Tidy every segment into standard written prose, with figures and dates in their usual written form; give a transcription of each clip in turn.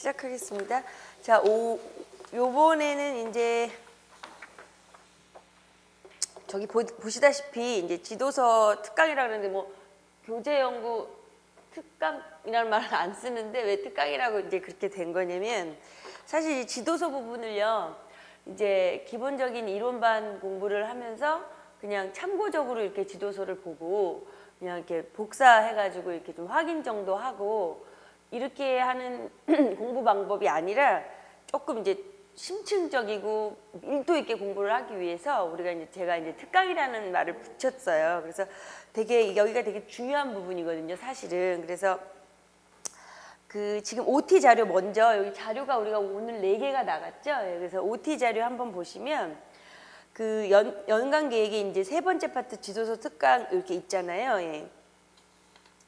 시작하겠습니다. 자, 요번에는 이제 저기 보시다시피 이제 지도서 특강이라 그러는데 뭐 교재 연구 특강이라는 말을 안 쓰는데 왜 특강이라고 이제 그렇게 된 거냐면 사실 이 지도서 부분을요 이제 기본적인 이론반 공부를 하면서 그냥 참고적으로 이렇게 지도서를 보고 그냥 이렇게 복사해가지고 이렇게 좀 확인 정도 하고 이렇게 하는 공부 방법이 아니라 조금 이제 심층적이고 밀도 있게 공부를 하기 위해서 우리가 이제 제가 이제 특강이라는 말을 붙였어요. 그래서 되게 여기가 되게 중요한 부분이거든요, 사실은. 그래서 그 지금 OT 자료 먼저 여기 자료가 우리가 오늘 4개가 나갔죠. 그래서 OT 자료 한번 보시면 그 연간 계획에 이제 3번째 파트 지도서 특강 이렇게 있잖아요. 예.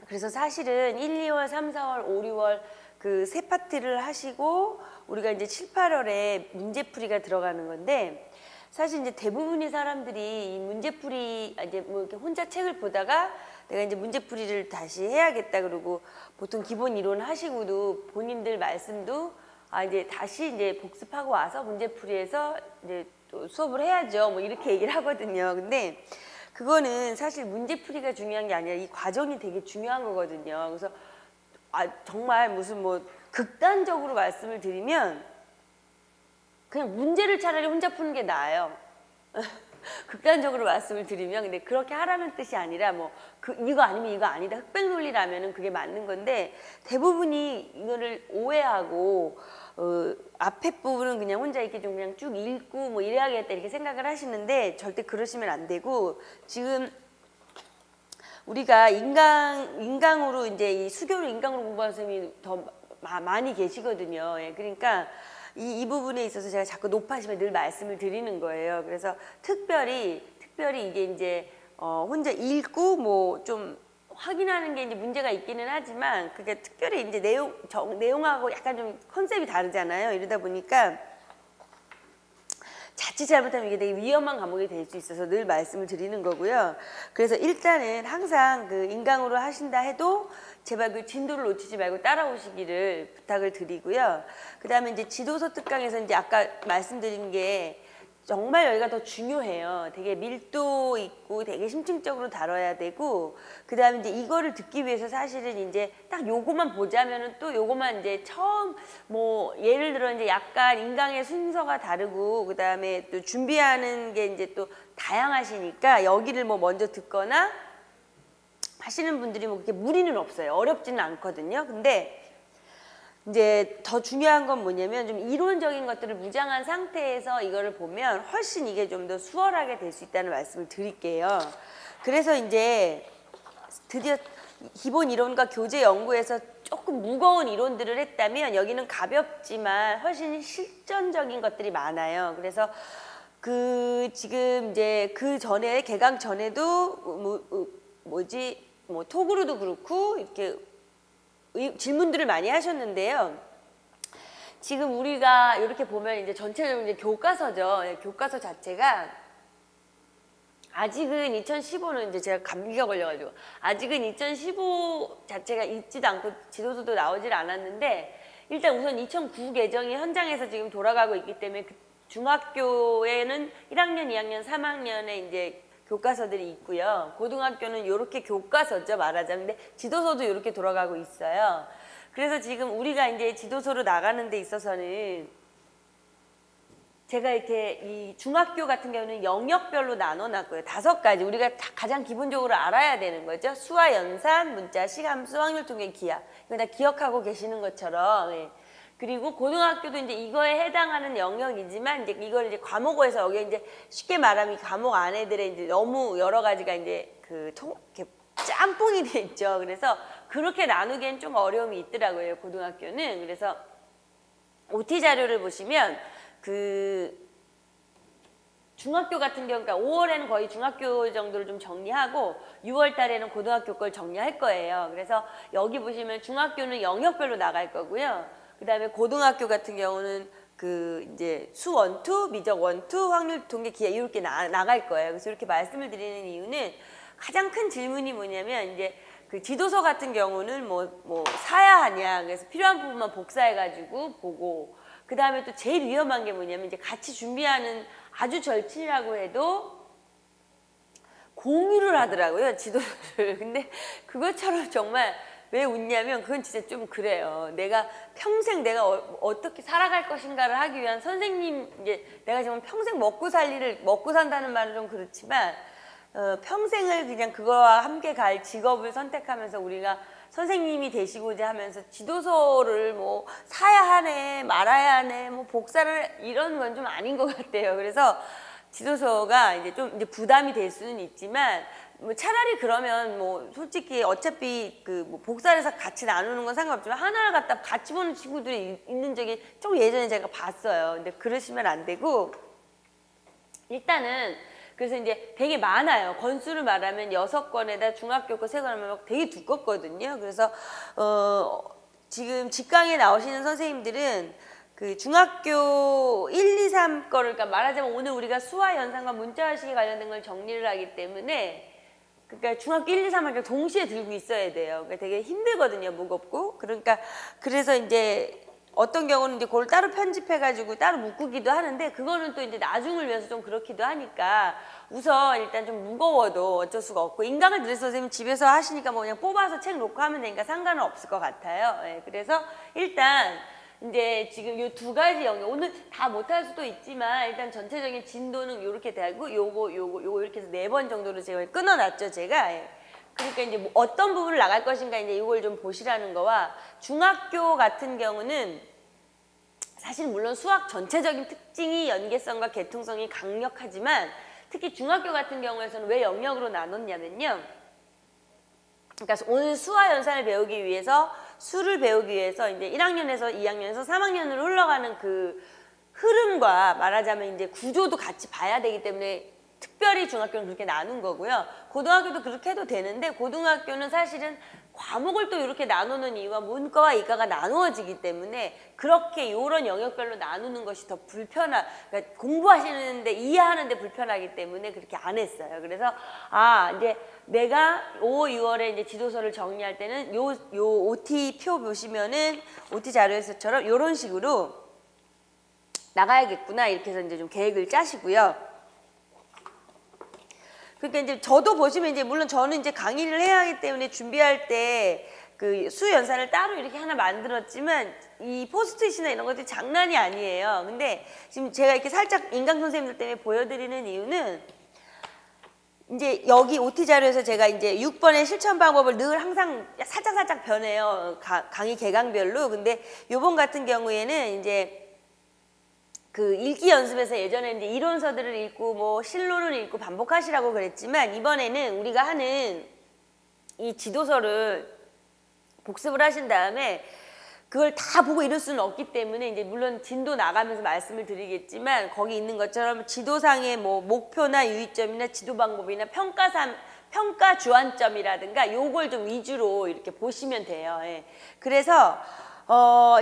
그래서 사실은 1, 2월, 3, 4월, 5, 6월 그 3파트를 하시고 우리가 이제 7, 8월에 문제풀이가 들어가는 건데 사실 이제 대부분의 사람들이 이 문제풀이 이제 뭐 이렇게 혼자 책을 보다가 내가 이제 문제풀이를 다시 해야겠다 그러고 보통 기본 이론 하시고도 본인들 말씀도 이제 다시 이제 복습하고 와서 문제풀이해서 이제 또 수업을 해야죠. 뭐 이렇게 얘기를 하거든요. 근데 그거는 사실 문제풀이가 중요한 게 아니라 이 과정이 되게 중요한 거거든요. 그래서 정말 무슨 뭐 극단적으로 말씀을 드리면 그냥 문제를 차라리 혼자 푸는 게 나아요. 극단적으로 말씀을 드리면 근데 그렇게 하라는 뜻이 아니라 뭐 이거 아니면 이거 아니다 흑백 논리라면은 그게 맞는 건데 대부분이 이거를 오해하고 앞에 부분은 그냥 혼자 이렇게 좀 그냥 쭉 읽고 뭐 이래야겠다 이렇게 생각을 하시는데 절대 그러시면 안 되고 지금 우리가 인강으로 이제 이 수교를 인강으로 공부하는 선생님이 더 많이 계시거든요. 예, 그러니까 이 부분에 있어서 제가 자꾸 높아지면 늘 말씀을 드리는 거예요. 그래서 특별히 이게 이제 혼자 읽고 뭐 좀 확인하는 게 이제 문제가 있기는 하지만 그게 특별히 이제 내용하고 약간 좀 컨셉이 다르잖아요. 이러다 보니까 자칫 잘못하면 이게 되게 위험한 과목이 될 수 있어서 늘 말씀을 드리는 거고요. 그래서 일단은 항상 그 인강으로 하신다 해도 제발 그 진도를 놓치지 말고 따라오시기를 부탁을 드리고요. 그 다음에 이제 지도서 특강에서 이제 아까 말씀드린 게 정말 여기가 더 중요해요. 되게 밀도 있고 되게 심층적으로 다뤄야 되고 그 다음에 이제 이거를 듣기 위해서 사실은 이제 딱 요거만 보자면은 또 요거만 이제 처음 뭐 예를 들어 이제 약간 인강의 순서가 다르고 그 다음에 또 준비하는 게 이제 또 다양하시니까 여기를 뭐 먼저 듣거나 하시는 분들이 뭐 그렇게 무리는 없어요. 어렵지는 않거든요. 근데 이제 더 중요한 건 뭐냐면 좀 이론적인 것들을 무장한 상태에서 이거를 보면 훨씬 이게 좀 더 수월하게 될 수 있다는 말씀을 드릴게요. 그래서 이제 드디어 기본 이론과 교재 연구에서 조금 무거운 이론들을 했다면 여기는 가볍지만 훨씬 실전적인 것들이 많아요. 그래서 그 지금 이제 그 전에 개강 전에도 뭐 톡으로도 그렇고 이렇게 질문들을 많이 하셨는데요. 지금 우리가 이렇게 보면 이제 전체적으로 이제 교과서죠. 교과서 자체가 아직은 2015는 이제 제가 감기가 걸려가지고 아직은 2015 자체가 있지도 않고 지도서도 나오질 않았는데 일단 우선 2009 개정이 현장에서 지금 돌아가고 있기 때문에 그 중학교에는 1학년, 2학년, 3학년에 이제 교과서들이 있고요. 고등학교는 이렇게 교과서죠, 말하자면. 근데 지도서도 이렇게 돌아가고 있어요. 그래서 지금 우리가 이제 지도서로 나가는 데 있어서는 제가 이렇게 이 중학교 같은 경우는 영역별로 나눠놨고요. 5가지 우리가 가장 기본적으로 알아야 되는 거죠. 수화, 연산, 문자식, 함수, 확률, 통계, 기하. 이거 다 기억하고 계시는 것처럼. 예. 그리고 고등학교도 이제 이거에 해당하는 영역이지만 이제 이걸 이제 과목에서 여기 이제 쉽게 말하면 이 과목 안에들의 이제 너무 여러 가지가 이제 이렇게 짬뽕이 돼 있죠. 그래서 그렇게 나누기엔 좀 어려움이 있더라고요. 고등학교는. 그래서 OT 자료를 보시면 그 중학교 같은 경우, 그러니까 5월에는 거의 중학교 정도를 좀 정리하고 6월 달에는 고등학교 걸 정리할 거예요. 그래서 여기 보시면 중학교는 영역별로 나갈 거고요. 그 다음에 고등학교 같은 경우는 그 이제 수 원투, 미적 원투, 확률, 통계, 기하 이렇게 나갈 거예요. 그래서 이렇게 말씀을 드리는 이유는 가장 큰 질문이 뭐냐면 이제 그 지도서 같은 경우는 뭐 사야 하냐, 그래서 필요한 부분만 복사해가지고 보고, 그 다음에 또 제일 위험한 게 뭐냐면 이제 같이 준비하는 아주 절친이라고 해도 공유를 하더라고요, 지도서를. 근데 그것처럼 정말 왜 웃냐면 그건 진짜 좀 그래요. 내가 평생 내가 어떻게 살아갈 것인가를 하기 위한 선생님, 이제 내가 지금 평생 먹고 산다는 말은 좀 그렇지만 평생을 그냥 그거와 함께 갈 직업을 선택하면서 우리가 선생님이 되시고자 하면서 지도서를 뭐 사야 하네, 말아야 하네, 뭐 복사를 이런 건 좀 아닌 것 같아요. 그래서 지도서가 이제 좀 이제 부담이 될 수는 있지만 뭐 차라리 그러면 뭐 솔직히 어차피 그 뭐 복사를 해서 같이 나누는 건 상관없지만 하나를 갖다 같이 보는 친구들이 있는 적이 좀 예전에 제가 봤어요. 근데 그러시면 안 되고 일단은 그래서 이제 되게 많아요. 건수를 말하면 6권에다 중학교 거 3권 하면 되게 두껍거든요. 그래서 지금 직강에 나오시는 선생님들은 그 중학교 1, 2, 3 거를, 그러니까 말하자면 오늘 우리가 수화 연산과 문자의식에 관련된 걸 정리를 하기 때문에 그러니까 중학교 1, 2, 3을 동시에 들고 있어야 돼요. 그러니까 되게 힘들거든요. 무겁고. 그러니까 그래서 이제 어떤 경우는 이제 그걸 따로 편집해가지고 따로 묶기도 하는데 그거는 또 이제 나중을 위해서 좀 그렇기도 하니까 우선 일단 좀 무거워도 어쩔 수가 없고 인강을 들으셔서 선생님 집에서 하시니까 뭐 그냥 뽑아서 책 놓고 하면 되니까 상관은 없을 것 같아요. 네, 그래서 일단 이제 지금 요 2가지 영역 오늘 다 못할 수도 있지만 일단 전체적인 진도는 이렇게 되고 요거 이렇게 해서 4번 정도로 제가 끊어놨죠 제가. 예. 그러니까 이제 뭐 어떤 부분을 나갈 것인가 이제 이걸 좀 보시라는 거와 중학교 같은 경우는 사실 물론 수학 전체적인 특징이 연계성과 계통성이 강력하지만 특히 중학교 같은 경우에서는 왜 영역으로 나눴냐면요. 그러니까 오늘 수화 연산을 배우기 위해서 수를 배우기 위해서 이제 1학년에서 2학년에서 3학년으로 흘러가는 그 흐름과 말하자면 이제 구조도 같이 봐야 되기 때문에 특별히 중학교는 그렇게 나눈 거고요. 고등학교도 그렇게 해도 되는데 고등학교는 사실은 과목을 또 이렇게 나누는 이유가 문과와 이과가 나누어지기 때문에 그렇게 이런 영역별로 나누는 것이 더 그러니까 공부하시는데 이해하는데 불편하기 때문에 그렇게 안 했어요. 그래서 이제 내가 5, 6월에 이제 지도서를 정리할 때는 요 OT 표 보시면은 OT 자료에서처럼 이런 식으로 나가야겠구나 이렇게 해서 이제 좀 계획을 짜시고요. 그러니까 이제 저도 보시면 이제 물론 저는 이제 강의를 해야 하기 때문에 준비할 때 그 수 연산을 따로 이렇게 하나 만들었지만 이 포스트잇이나 이런 것들이 장난이 아니에요. 근데 지금 제가 이렇게 살짝 인강 선생님들 때문에 보여드리는 이유는 이제 여기 OT 자료에서 제가 이제 6번의 실천 방법을 늘 항상 살짝 변해요. 강의 개강별로. 근데 요번 같은 경우에는 이제 그 읽기 연습에서 예전에 이제 이론서들을 읽고 뭐 실론을 읽고 반복하시라고 그랬지만 이번에는 우리가 하는 이 지도서를 복습을 하신 다음에 그걸 다 보고 이럴 수는 없기 때문에 이제 물론 진도 나가면서 말씀을 드리겠지만 거기 있는 것처럼 지도상의 뭐 목표나 유의점이나 지도 방법이나 평가 주안점이라든가 요걸 좀 위주로 이렇게 보시면 돼요. 예. 그래서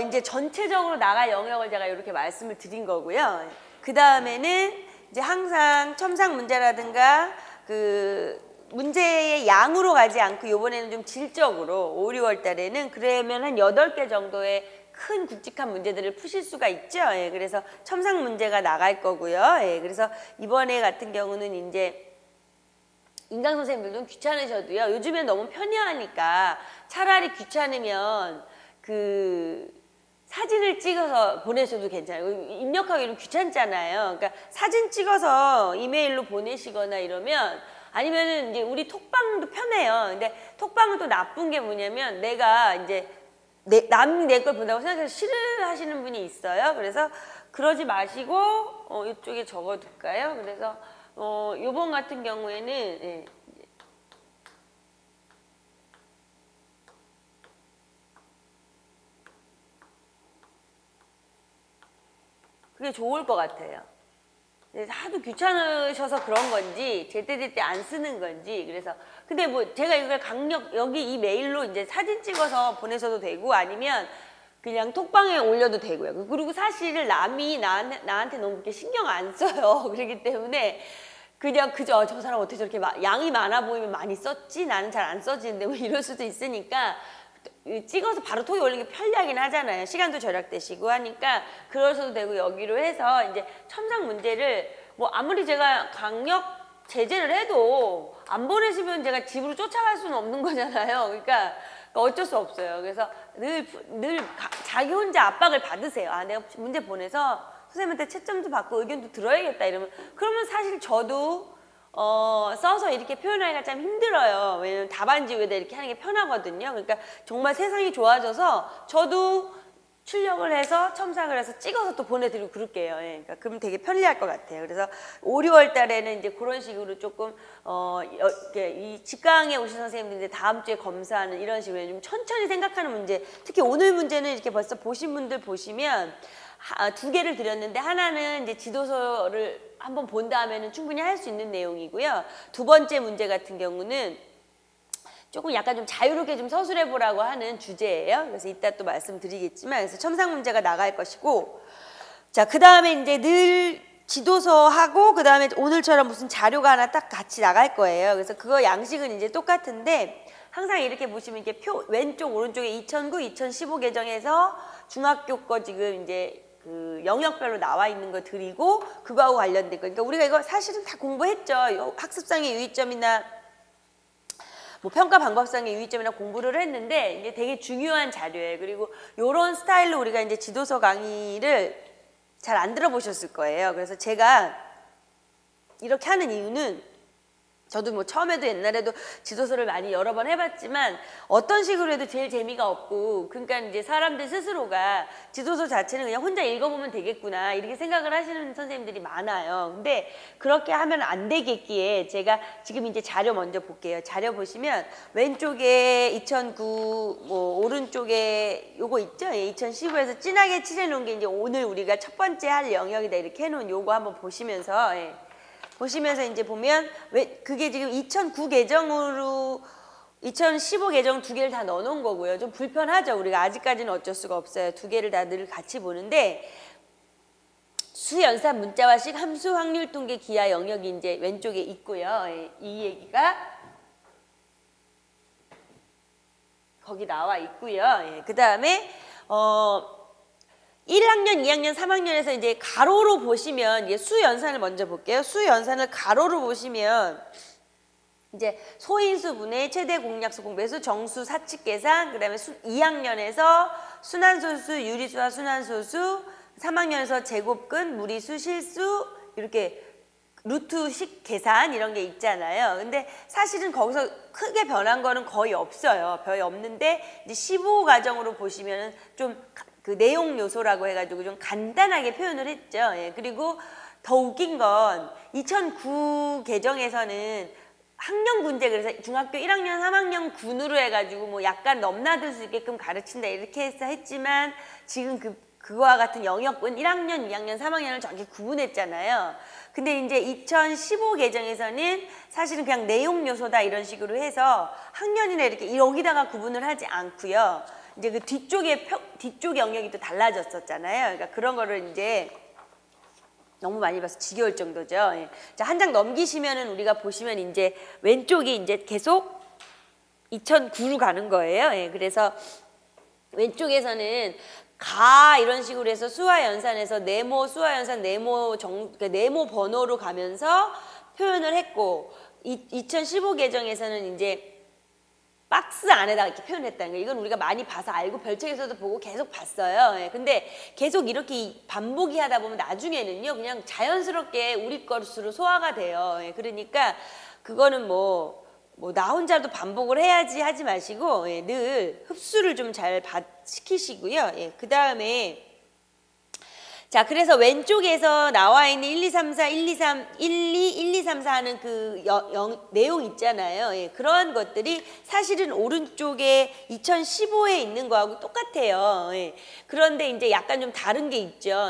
이제 전체적으로 나갈 영역을 제가 이렇게 말씀을 드린 거고요. 그 다음에는 이제 항상 첨삭 문제라든가 그 문제의 양으로 가지 않고 이번에는 좀 질적으로 5, 6월 달에는 그러면 한 8개 정도의 큰 굵직한 문제들을 푸실 수가 있죠. 예, 그래서 첨삭 문제가 나갈 거고요. 예, 그래서 이번에 같은 경우는 이제 인강 선생님들도 귀찮으셔도요. 요즘에 너무 편리하니까 차라리 귀찮으면 그 사진을 찍어서 보내셔도 괜찮아요. 입력하기 좀 귀찮잖아요. 그러니까 사진 찍어서 이메일로 보내시거나 이러면 아니면은 이제 우리 톡방도 편해요. 근데 톡방은 또 나쁜 게 뭐냐면 내가 이제 남이 내 걸 본다고 생각해서 싫어하시는 분이 있어요. 그래서 그러지 마시고 이쪽에 적어둘까요? 그래서 요번 같은 경우에는 예. 그게 좋을 것 같아요. 하도 귀찮으셔서 그런 건지 제때제때 안 쓰는 건지 그래서 근데 뭐 제가 이걸 여기 이 메일로 이제 사진 찍어서 보내셔도 되고 아니면 그냥 톡방에 올려도 되고요. 그리고 사실 남이 나한테 너무 그렇게 신경 안 써요. 그렇기 때문에 그냥 그저 저 사람 어떻게 저렇게 양이 많아 보이면 많이 썼지? 나는 잘 안 써지는데 뭐 이럴 수도 있으니까 찍어서 바로 톡에 올리는 게 편리하긴 하잖아요. 시간도 절약되시고 하니까 그러셔도 되고 여기로 해서 이제 첨삭 문제를 뭐 아무리 제가 강력 제재를 해도 안 보내시면 제가 집으로 쫓아갈 수는 없는 거잖아요. 그러니까 어쩔 수 없어요. 그래서 늘 자기 혼자 압박을 받으세요. 아, 내가 문제 보내서 선생님한테 채점도 받고 의견도 들어야겠다 이러면 그러면 사실 저도 써서 이렇게 표현하기가 참 힘들어요. 왜냐면 답안지 위에다 이렇게 하는 게 편하거든요. 그러니까 정말 세상이 좋아져서 저도 출력을 해서 첨삭을 해서 찍어서 또 보내드리고 그럴게요. 예. 그러니까 그럼 되게 편리할 것 같아요. 그래서 5, 6월 달에는 이제 그런 식으로 조금 이 직강에 오신 선생님들인데 다음 주에 검사하는 이런 식으로 좀 천천히 생각하는 문제. 특히 오늘 문제는 이렇게 벌써 보신 분들 보시면 2개를 드렸는데 하나는 이제 지도서를 한번 본 다음에는 충분히 할 수 있는 내용이고요. 두 번째 문제 같은 경우는 조금 약간 좀 자유롭게 좀 서술해 보라고 하는 주제예요. 그래서 이따 또 말씀드리겠지만 그래서 첨삭 문제가 나갈 것이고 자, 그 다음에 이제 늘 지도서 하고 그 다음에 오늘처럼 무슨 자료가 하나 딱 같이 나갈 거예요. 그래서 그거 양식은 이제 똑같은데 항상 이렇게 보시면 이렇게 왼쪽 오른쪽에 2009, 2015 개정에서 중학교 거 지금 이제 그 영역별로 나와 있는 거 드리고 그거하고 관련된 거. 그러니까 우리가 이거 사실은 다 공부했죠. 학습상의 유의점이나 뭐 평가 방법상의 유의점이나 공부를 했는데 이게 되게 중요한 자료예요. 그리고 이런 스타일로 우리가 이제 지도서 강의를 잘 안 들어보셨을 거예요. 그래서 제가 이렇게 하는 이유는 저도 뭐 처음에도 옛날에도 지도서를 많이 여러 번 해봤지만 어떤 식으로 해도 제일 재미가 없고 그러니까 이제 사람들 스스로가 지도서 자체는 그냥 혼자 읽어보면 되겠구나 이렇게 생각을 하시는 선생님들이 많아요. 근데 그렇게 하면 안 되겠기에 제가 지금 이제 자료 먼저 볼게요. 자료 보시면 왼쪽에 2009 뭐 오른쪽에 요거 있죠? 2015에서 진하게 칠해놓은 게 이제 오늘 우리가 첫 번째 할 영역이다 이렇게 해놓은 요거 한번 보시면서 보시면서 이제 보면 왜 그게 지금 2009 개정으로 2015 개정 2개를 다 넣어놓은 거고요. 좀 불편하죠. 우리가 아직까지는 어쩔 수가 없어요. 2개를 다 늘 같이 보는데 수, 연산, 문자와식, 함수, 확률, 통계, 기하 영역이 이제 왼쪽에 있고요. 이 얘기가 거기 나와 있고요. 그 다음에 1학년, 2학년, 3학년에서 이제 가로로 보시면 이게 수 연산을 먼저 볼게요. 수 연산을 가로로 보시면 이제 소인수 분해, 최대 공약수, 공배수, 정수, 사칙 계산, 그다음에 2학년에서 순환소수, 유리수와 순환소수, 3학년에서 제곱근, 무리수, 실수 이렇게 루트식 계산 이런 게 있잖아요. 근데 사실은 거기서 크게 변한 거는 거의 없어요. 거의 없는데 이제 15 과정으로 보시면은 좀 그 내용 요소라고 해가지고 좀 간단하게 표현을 했죠. 그리고 더 웃긴 건 2009 개정에서는 학년 군제 그래서 중학교 1학년, 3학년 군으로 해가지고 뭐 약간 넘나들 수 있게끔 가르친다 이렇게 해서 했지만 지금 그거와 같은 영역은 1학년, 2학년, 3학년을 정확히 구분했잖아요. 근데 이제 2015 개정에서는 사실은 그냥 내용 요소다 이런 식으로 해서 학년이나 이렇게 여기다가 구분을 하지 않고요. 이제 그 뒤쪽 영역이 또 달라졌었잖아요. 그러니까 그런 거를 이제 너무 많이 봐서 지겨울 정도죠. 자, 한 장 넘기시면은 우리가 보시면 이제 왼쪽이 이제 계속 2009로 가는 거예요. 그래서 왼쪽에서는 가 이런 식으로 해서 수와 연산에서 네모, 수와 연산, 그러니까 네모 번호로 가면서 표현을 했고 2015 개정에서는 이제 박스 안에다가 이렇게 표현했다는 거예요. 이건 우리가 많이 봐서 알고 별책에서도 보고 계속 봤어요. 근데 계속 이렇게 반복이 하다 보면 나중에는요 그냥 자연스럽게 우리 것으로 소화가 돼요. 그러니까 그거는 뭐 나 혼자도 반복을 해야지 하지 마시고 늘 흡수를 좀 잘 시키시고요. 그 다음에 자, 그래서 왼쪽에서 나와 있는 1, 2, 3, 4, 1, 2, 3, 1, 2, 1, 2, 3, 4 하는 그 내용 있잖아요. 그런 것들이 사실은 오른쪽에 2015에 있는 거하고 똑같아요. 그런데 이제 약간 좀 다른 게 있죠.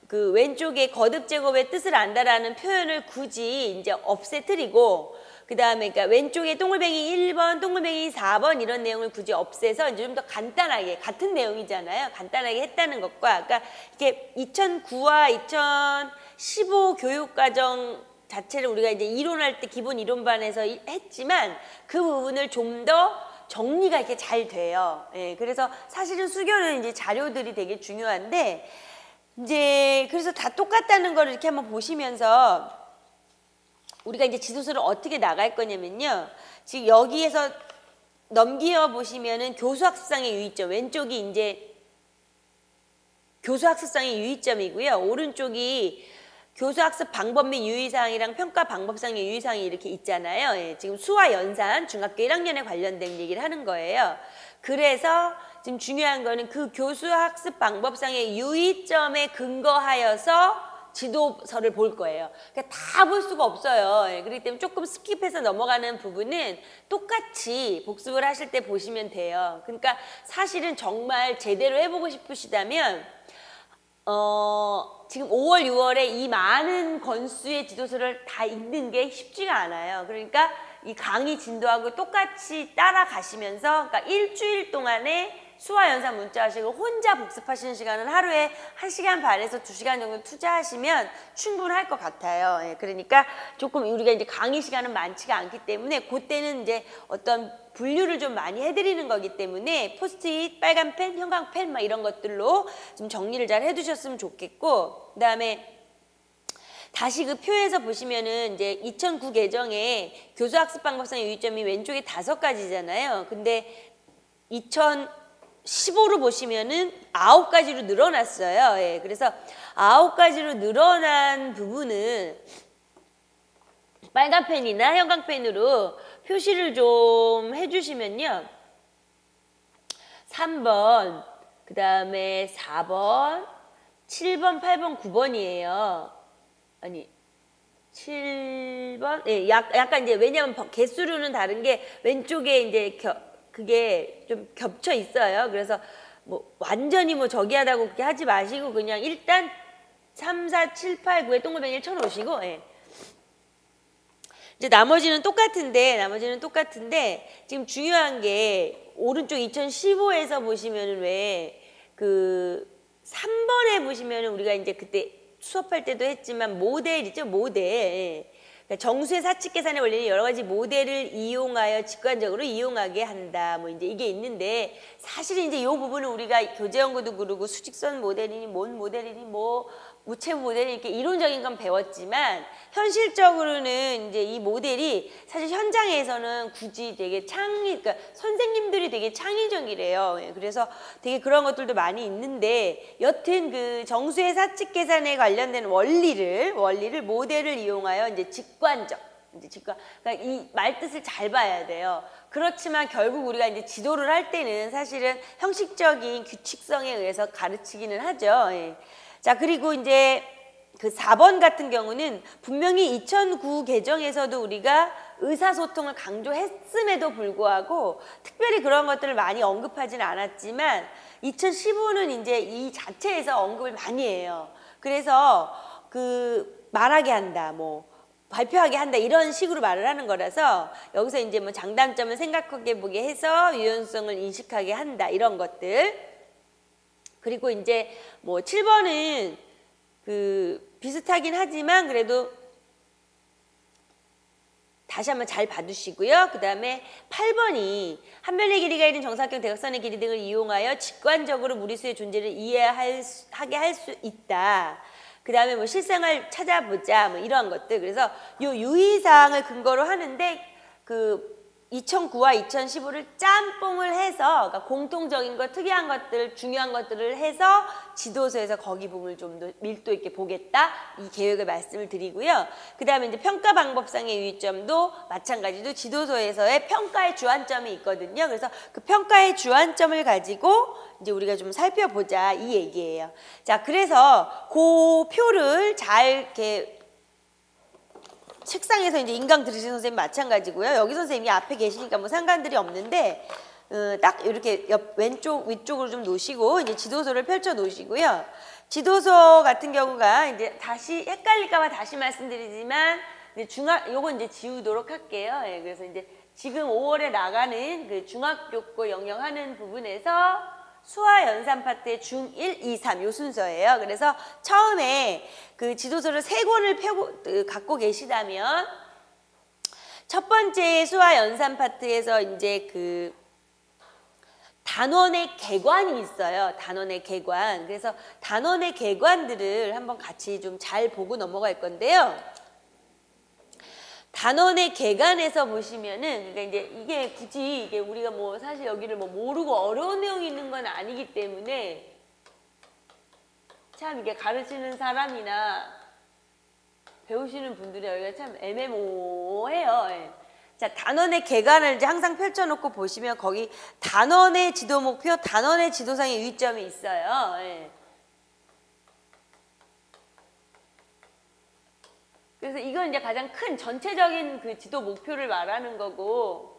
그 왼쪽에 거듭 제곱의 뜻을 안다라는 표현을 굳이 이제 없애뜨리고 그 다음에 그러니까 왼쪽에 동글뱅이 1번, 동글뱅이 4번 이런 내용을 굳이 없애서 이제 좀 더 간단하게 같은 내용이잖아요. 간단하게 했다는 것과 그러니까 이게 2009와 2015 교육과정 자체를 우리가 이제 이론할 때 기본 이론반에서 했지만 그 부분을 좀 더 정리가 이렇게 잘 돼요. 예, 그래서 사실은 수교는 이제 자료들이 되게 중요한데 이제 그래서 다 똑같다는 걸 이렇게 한번 보시면서 우리가 이제 지도서를 어떻게 나갈 거냐면요. 지금 여기에서 넘겨 보시면은 교수학습상의 유의점, 왼쪽이 이제 교수학습상의 유의점이고요. 오른쪽이 교수학습 방법 및 유의사항이랑 평가 방법상의 유의사항이 이렇게 있잖아요. 예, 지금 수와 연산, 중학교 1학년에 관련된 얘기를 하는 거예요. 그래서 지금 중요한 거는 그 교수학습 방법상의 유의점에 근거하여서 지도서를 볼 거예요. 그러니까 다 볼 수가 없어요. 예, 그렇기 때문에 조금 스킵해서 넘어가는 부분은 똑같이 복습을 하실 때 보시면 돼요. 그러니까 사실은 정말 제대로 해보고 싶으시다면 지금 5월, 6월에 이 많은 권수의 지도서를 다 읽는 게 쉽지가 않아요. 그러니까 이 강의 진도하고 똑같이 따라가시면서 그러니까 일주일 동안에 수와 연산 문자식을 혼자 복습하시는 시간은 하루에 1시간 반에서 2시간 정도 투자하시면 충분할 것 같아요. 예, 그러니까 조금 우리가 이제 강의 시간은 많지가 않기 때문에 그때는 이제 어떤 분류를 좀 많이 해드리는 거기 때문에 포스트잇, 빨간 펜, 형광펜 막 이런 것들로 좀 정리를 잘 해두셨으면 좋겠고, 그 다음에 다시 그 표에서 보시면은 이제 2009 개정에 교수학습방법상의 유의점이 왼쪽에 5가지잖아요. 근데 2015로 보시면은 9가지로 늘어났어요. 예, 그래서 9가지로 늘어난 부분은 빨간 펜이나 형광펜으로 표시를 좀 해주시면요. 3번, 그 다음에 4번, 7번, 8번, 9번이에요. 아니, 7번? 예, 약간 이제 왜냐면 개수로는 다른 게 왼쪽에 이제 그게 좀 겹쳐 있어요. 그래서 뭐 완전히 뭐 저기 하다고 그렇게 하지 마시고 그냥 일단 3, 4, 7, 8, 9에 동글뱅이를 쳐놓으시고, 예. 이제 나머지는 똑같은데 지금 중요한 게 오른쪽 2015에서 보시면은 왜 그 3번에 보시면은 우리가 이제 그때 수업할 때도 했지만 모델이죠, 모델. 그러니까 정수의 사칙 계산의 원리는 여러 가지 모델을 이용하여 직관적으로 이용하게 한다. 뭐 이제 이게 있는데 사실은 이제 이 부분은 우리가 교재 연구도 그러고 수직선 모델이니 뭔 모델이니 뭐 우체 모델이 이렇게 이론적인 건 배웠지만 현실적으로는 이제 이 모델이 사실 현장에서는 굳이 되게 그러니까 선생님들이 되게 창의적이래요. 예, 그래서 되게 그런 것들도 많이 있는데 여튼 그 정수의 사칙 계산에 관련된 원리를 모델을 이용하여 이제 직관적 그러니까 이 말뜻을 잘 봐야 돼요. 그렇지만 결국 우리가 이제 지도를 할 때는 사실은 형식적인 규칙성에 의해서 가르치기는 하죠. 예. 자, 그리고 이제 그 4번 같은 경우는 분명히 2009 개정에서도 우리가 의사소통을 강조했음에도 불구하고 특별히 그런 것들을 많이 언급하지는 않았지만 2015는 이제 이 자체에서 언급을 많이 해요. 그래서 그 말하게 한다, 뭐 발표하게 한다 이런 식으로 말을 하는 거라서 여기서 이제 뭐 장단점을 생각하게 보게 해서 유연성을 인식하게 한다 이런 것들. 그리고 이제 뭐 7번은 그 비슷하긴 하지만 그래도 다시 한번 잘 봐두시고요. 그 다음에 8번이 한 변의 길이가 있는 정사각형 대각선의 길이 등을 이용하여 직관적으로 무리수의 존재를 이해하게 할 수 있다. 그 다음에 뭐 실생활 찾아보자 뭐 이러한 것들. 그래서 요 유의사항을 근거로 하는데 그 2009와 2015를 짬뽕을 해서 그러니까 공통적인 것, 특이한 것들, 중요한 것들을 해서 지도서에서 거기 부분을 좀 더 밀도 있게 보겠다 이 계획을 말씀을 드리고요. 그 다음에 이제 평가 방법상의 유의점도 마찬가지로 지도서에서의 평가의 주안점이 있거든요. 그래서 그 평가의 주안점을 가지고 이제 우리가 좀 살펴보자 이 얘기예요. 자, 그래서 그 표를 잘 이렇게 책상에서 이제 인강 들으신 선생님 마찬가지고요. 여기 선생님이 앞에 계시니까 뭐 상관들이 없는데 딱 이렇게 왼쪽 위쪽으로 좀 놓으시고 이제 지도서를 펼쳐 놓으시고요. 지도서 같은 경우가 이제 다시 헷갈릴까봐 다시 말씀드리지만 이제 요건 이제 지우도록 할게요. 예, 그래서 이제 지금 5월에 나가는 그 중학교 거 영역하는 부분에서 수화 연산 파트의 중1, 2, 3 요 순서예요. 그래서 처음에 그 지도서를 3권을 갖고 계시다면 첫 번째 수화 연산 파트에서 이제 그 단원의 개관이 있어요. 단원의 개관. 그래서 단원의 개관들을 한번 같이 좀 잘 보고 넘어갈 건데요. 단원의 개관에서 보시면은, 그러니까 이제 이게 굳이 이게 우리가 뭐 사실 여기를 뭐 모르고 어려운 내용이 있는 건 아니기 때문에 참 이게 가르치는 사람이나 배우시는 분들이 여기가 참 애매모호해요. 예. 자, 단원의 개관을 이제 항상 펼쳐놓고 보시면 거기 단원의 지도 목표, 단원의 지도상의 유의점이 있어요. 예. 그래서 이건 이제 가장 큰 전체적인 그 지도 목표를 말하는 거고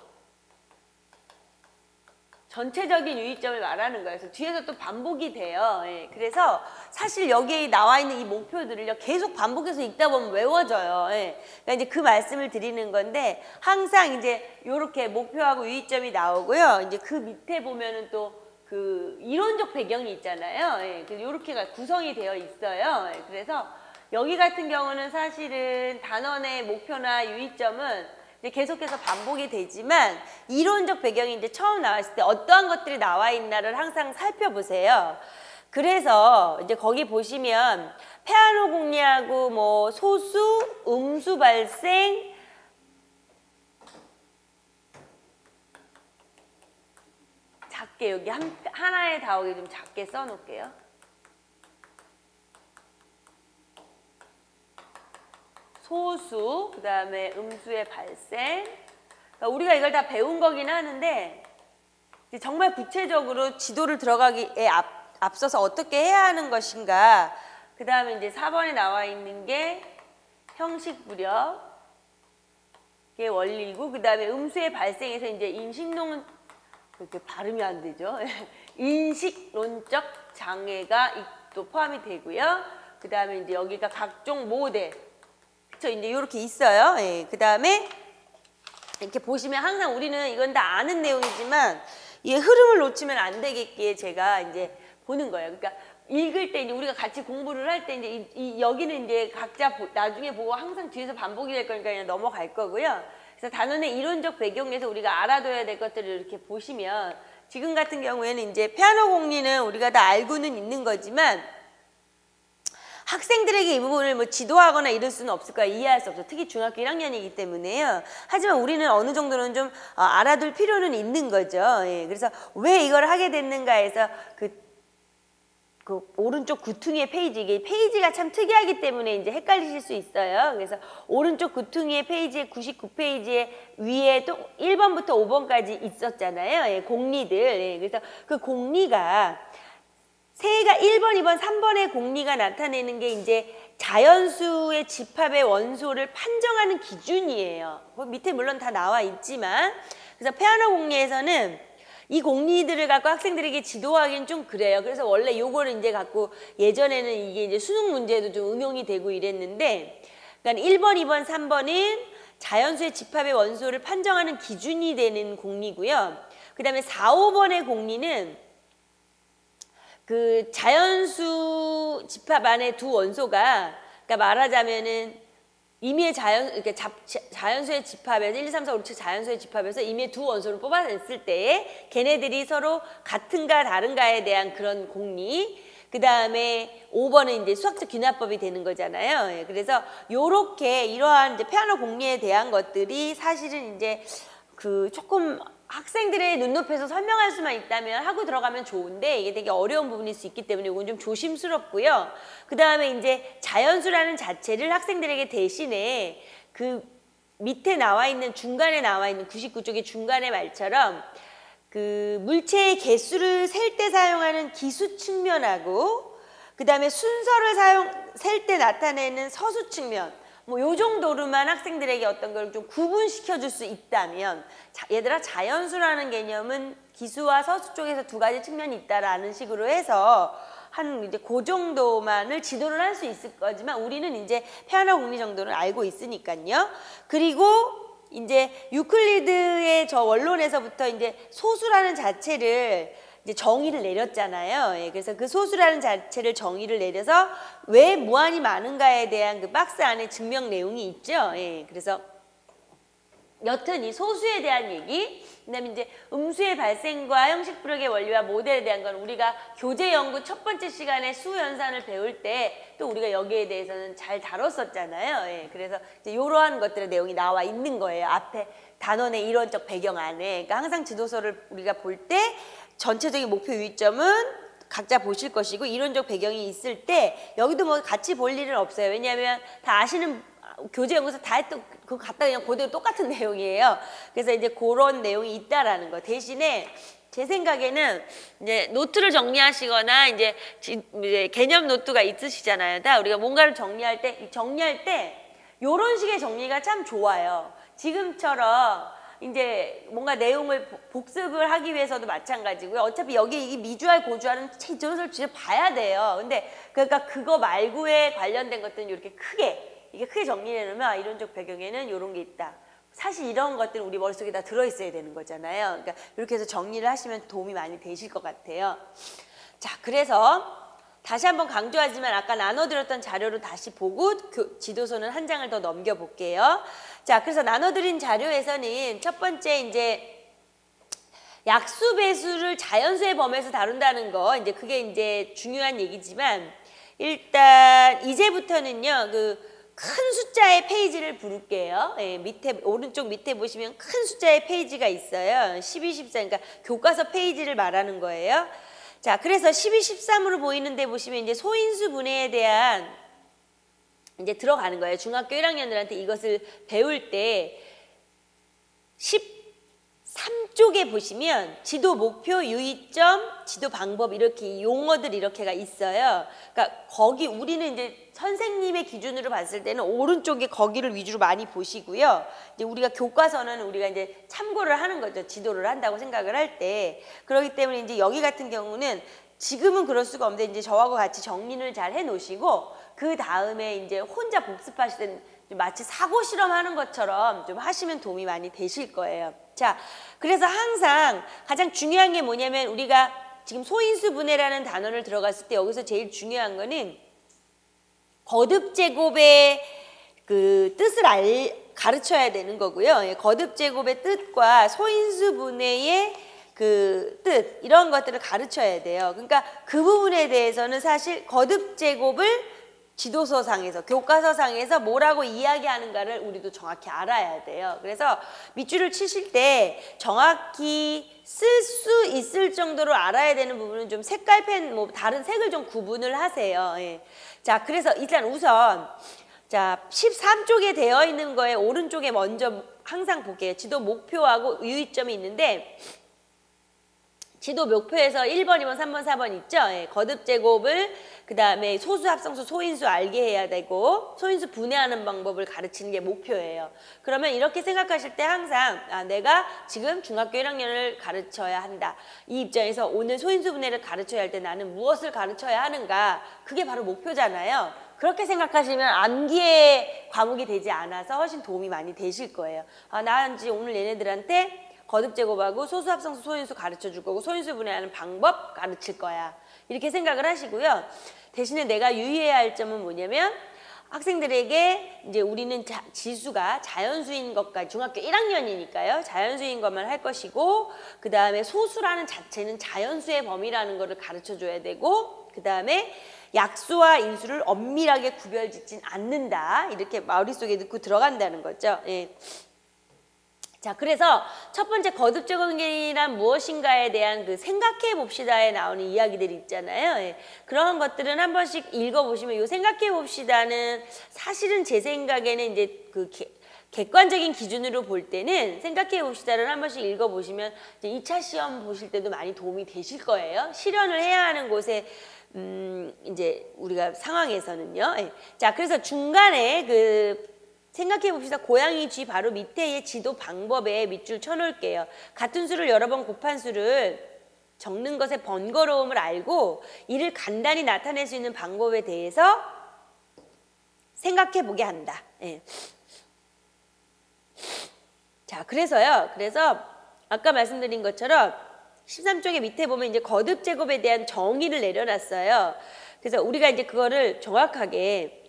전체적인 유의점을 말하는 거예요. 그래서 뒤에서 또 반복이 돼요. 예. 그래서 사실 여기에 나와 있는 이 목표들을요 계속 반복해서 읽다 보면 외워져요. 예. 그러니까 이제 그 말씀을 드리는 건데 항상 이제 이렇게 목표하고 유의점이 나오고요. 이제 그 밑에 보면은 또 그 이론적 배경이 있잖아요. 예. 이렇게가 구성이 되어 있어요. 예. 그래서 여기 같은 경우는 사실은 단원의 목표나 유의점은 이제 계속해서 반복이 되지만 이론적 배경이 이제 처음 나왔을 때 어떠한 것들이 나와 있나를 항상 살펴보세요. 그래서 이제 거기 보시면 폐한호 공리하고 뭐 소수, 음수 발생, 작게 여기 하나에 다 오게 좀 작게 써놓을게요. 소수, 그 다음에 음수의 발생. 그러니까 우리가 이걸 다 배운 거긴 하는데 정말 구체적으로 지도를 들어가기에 앞서서 어떻게 해야 하는 것인가. 그 다음에 이제 4번에 나와 있는 게 형식부력의 원리고, 그 다음에 음수의 발생에서 이제 인식론, 그렇게 발음이 안 되죠. 인식론적 장애가 또 포함이 되고요. 그 다음에 이제 여기가 각종 모델. 그쵸, 이제 이렇게 있어요. 예. 그 다음에 이렇게 보시면 항상 우리는 이건 다 아는 내용이지만 이 흐름을 놓치면 안 되겠기에 제가 이제 보는 거예요. 그러니까 읽을 때 이제 우리가 같이 공부를 할 때 이제 여기는 이제 각자 나중에 보고 항상 뒤에서 반복이 될 거니까 그냥 넘어갈 거고요. 그래서 단원의 이론적 배경에서 우리가 알아둬야 될 것들을 이렇게 보시면 지금 같은 경우에는 이제 피아노 공리는 우리가 다 알고는 있는 거지만 학생들에게 이 부분을 뭐 지도하거나 이럴 수는 없을 거야. 이해할 수 없어. 특히 중학교 1학년이기 때문에요. 하지만 우리는 어느 정도는 좀 알아둘 필요는 있는 거죠. 예. 그래서 왜 이걸 하게 됐는가 해서 그 오른쪽 구퉁이의 페이지, 이게 페이지가 참 특이하기 때문에 이제 헷갈리실 수 있어요. 그래서 오른쪽 구퉁이의 페이지에 99페이지에 위에 또 1번부터 5번까지 있었잖아요. 예. 공리들. 예. 그래서 그 공리가 세가 1번, 2번, 3번의 공리가 나타내는 게 이제 자연수의 집합의 원소를 판정하는 기준이에요. 밑에 물론 다 나와 있지만, 그래서 피아노 공리에서는 이 공리들을 갖고 학생들에게 지도하기는 좀 그래요. 그래서 원래 요거를 이제 갖고 예전에는 이게 이제 수능 문제도 좀 응용이 되고 이랬는데, 그러니까 1번, 2번, 3번은 자연수의 집합의 원소를 판정하는 기준이 되는 공리고요. 그 다음에 4, 5번의 공리는 그 자연수 집합 안에 두 원소가, 그러니까 말하자면은 임의의 자연수의 집합에서 1, 2, 3, 4, 5, 6, 7 자연수의 집합에서 임의의 두 원소를 뽑아냈을 때에 걔네들이 서로 같은가 다른가에 대한 그런 공리. 그 다음에 5번은 이제 수학적 귀납법이 되는 거잖아요. 예, 그래서 요렇게 이러한 이제 피아노 공리에 대한 것들이 사실은 이제 그 조금 학생들의 눈높이에서 설명할 수만 있다면 하고 들어가면 좋은데 이게 되게 어려운 부분일 수 있기 때문에 이건 좀 조심스럽고요. 그 다음에 이제 자연수라는 자체를 학생들에게 대신에 그 밑에 나와 있는 중간에 나와 있는 99쪽의 중간의 말처럼 그 물체의 개수를 셀 때 사용하는 기수 측면하고 그 다음에 순서를 셀 때 나타내는 서수 측면, 뭐 요 정도로만 학생들에게 어떤 걸 좀 구분시켜 줄 수 있다면, 얘들아 자연수라는 개념은 기수와 서수 쪽에서 두 가지 측면이 있다라는 식으로 해서 한 이제 그 정도만을 지도를 할 수 있을 거지만 우리는 이제 피아노 공리 정도는 알고 있으니까요. 그리고 이제 유클리드의 저 원론에서부터 이제 소수라는 자체를 이제 정의를 내렸잖아요. 예, 그래서 그 소수라는 자체를 정의를 내려서 왜 무한히 많은가에 대한 그 박스 안에 증명 내용이 있죠. 예, 그래서 여튼 이 소수에 대한 얘기, 그다음에 이제 음수의 발생과 형식 부력의 원리와 모델에 대한 건 우리가 교재 연구 첫 번째 시간에 수 연산을 배울 때 또 우리가 여기에 대해서는 잘 다뤘었잖아요. 예, 그래서 이제 이러한 것들의 내용이 나와 있는 거예요. 앞에 단원의 이론적 배경 안에. 그러니까 항상 지도서를 우리가 볼 때 전체적인 목표 유의점은 각자 보실 것이고 이론적 배경이 있을 때 여기도 뭐 같이 볼 일은 없어요. 왜냐하면 다 아시는 교재 연구서 다 했던 그거 갖다 그냥 그대로 똑같은 내용이에요. 그래서 이제 그런 내용이 있다라는 거. 대신에 제 생각에는 이제 노트를 정리하시거나 이제 개념 노트가 있으시잖아요. 다 우리가 뭔가를 정리할 때 요런 식의 정리가 참 좋아요. 지금처럼 이제 뭔가 내용을 복습을 하기 위해서도 마찬가지고요. 어차피 여기 이 미주알 고주알은 지도서를 진짜 봐야 돼요. 근데 그러니까 그거 말고에 관련된 것들은 이렇게 크게 정리해 놓으면 이론적 배경에는 이런 게 있다. 사실 이런 것들은 우리 머릿속에 다 들어있어야 되는 거잖아요. 그러니까 이렇게 해서 정리를 하시면 도움이 많이 되실 것 같아요. 자, 그래서 다시 한번 강조하지만 아까 나눠드렸던 자료를 다시 보고 지도서는 한 장을 더 넘겨볼게요. 자, 그래서 나눠드린 자료에서는 첫 번째 이제 약수 배수를 자연수의 범위에서 다룬다는 거, 이제 그게 이제 중요한 얘기지만 일단 이제부터는요, 큰 숫자의 페이지를 부를게요. 예, 오른쪽 밑에 보시면 큰 숫자의 페이지가 있어요. 12, 13, 그러니까 교과서 페이지를 말하는 거예요. 자, 그래서 12, 13으로 보이는 데 보시면 이제 소인수 분해에 대한 이제 들어가는 거예요. 중학교 1학년들한테 이것을 배울 때 13쪽에 보시면 지도 목표, 유의점, 지도 방법 이렇게 용어들 이렇게가 있어요. 그러니까 거기 우리는 이제 선생님의 기준으로 봤을 때는 오른쪽에 거기를 위주로 많이 보시고요. 이제 우리가 교과서는 우리가 이제 참고를 하는 거죠. 지도를 한다고 생각을 할 때. 그렇기 때문에 이제 여기 같은 경우는 지금은 그럴 수가 없는데 이제 저하고 같이 정리를 잘 해놓으시고 그 다음에 이제 혼자 복습하실 때는 마치 사고 실험하는 것처럼 좀 하시면 도움이 많이 되실 거예요. 자, 그래서 항상 가장 중요한 게 뭐냐면 우리가 지금 소인수 분해라는 단어를 들어갔을 때 여기서 제일 중요한 거는 거듭 제곱의 그 뜻을 가르쳐야 되는 거고요. 거듭 제곱의 뜻과 소인수 분해의 그 뜻 이런 것들을 가르쳐야 돼요. 그러니까 그 부분에 대해서는 사실 거듭 제곱을 지도서상에서 교과서상에서 뭐라고 이야기하는가를 우리도 정확히 알아야 돼요. 그래서 밑줄을 치실 때 정확히 쓸 수 있을 정도로 알아야 되는 부분은 좀 색깔펜 뭐 다른 색을 좀 구분을 하세요. 예. 자, 그래서 일단 우선 자 13쪽에 되어 있는 거에 오른쪽에 먼저 항상 볼게요. 지도 목표하고 유의점이 있는데 지도 목표에서 1번, 2번, 3번, 4번 있죠? 예, 거듭 제곱을 그 다음에 소수, 합성수, 소인수 알게 해야 되고 소인수 분해하는 방법을 가르치는 게 목표예요. 그러면 이렇게 생각하실 때 항상 내가 지금 중학교 1학년을 가르쳐야 한다. 이 입장에서 오늘 소인수 분해를 가르쳐야 할 때 나는 무엇을 가르쳐야 하는가? 그게 바로 목표잖아요. 그렇게 생각하시면 암기의 과목이 되지 않아서 훨씬 도움이 많이 되실 거예요. 나 이제 오늘 얘네들한테 거듭 제곱하고 소수, 합성수, 소인수 가르쳐 줄 거고 소인수 분해하는 방법 가르칠 거야. 이렇게 생각을 하시고요. 대신에 내가 유의해야 할 점은 뭐냐면 학생들에게 이제 우리는 지수가 자연수인 것까지 중학교 1학년이니까요. 자연수인 것만 할 것이고 그 다음에 소수라는 자체는 자연수의 범위라는 거를 가르쳐 줘야 되고 그 다음에 약수와 인수를 엄밀하게 구별짓진 않는다. 이렇게 머릿속에 넣고 들어간다는 거죠. 예. 자, 그래서 첫 번째 거듭 제곱이란 무엇인가에 대한 그 생각해 봅시다에 나오는 이야기들이 있잖아요. 예. 그런 것들은 한 번씩 읽어보시면 이 생각해 봅시다는 사실은 제 생각에는 이제 그 객관적인 기준으로 볼 때는 생각해 봅시다를 한 번씩 읽어보시면 이제 2차 시험 보실 때도 많이 도움이 되실 거예요. 실현을 해야 하는 곳에 이제 우리가 상황에서는요. 예. 자, 그래서 중간에 생각해 봅시다. 고양이 쥐 바로 밑에의 지도 방법에 밑줄 쳐놓을게요. 같은 수를 여러 번 곱한 수를 적는 것의 번거로움을 알고 이를 간단히 나타낼 수 있는 방법에 대해서 생각해 보게 한다. 예. 자, 그래서 아까 말씀드린 것처럼 13쪽의 밑에 보면 이제 거듭 제곱에 대한 정의를 내려놨어요. 그래서 우리가 이제 그거를 정확하게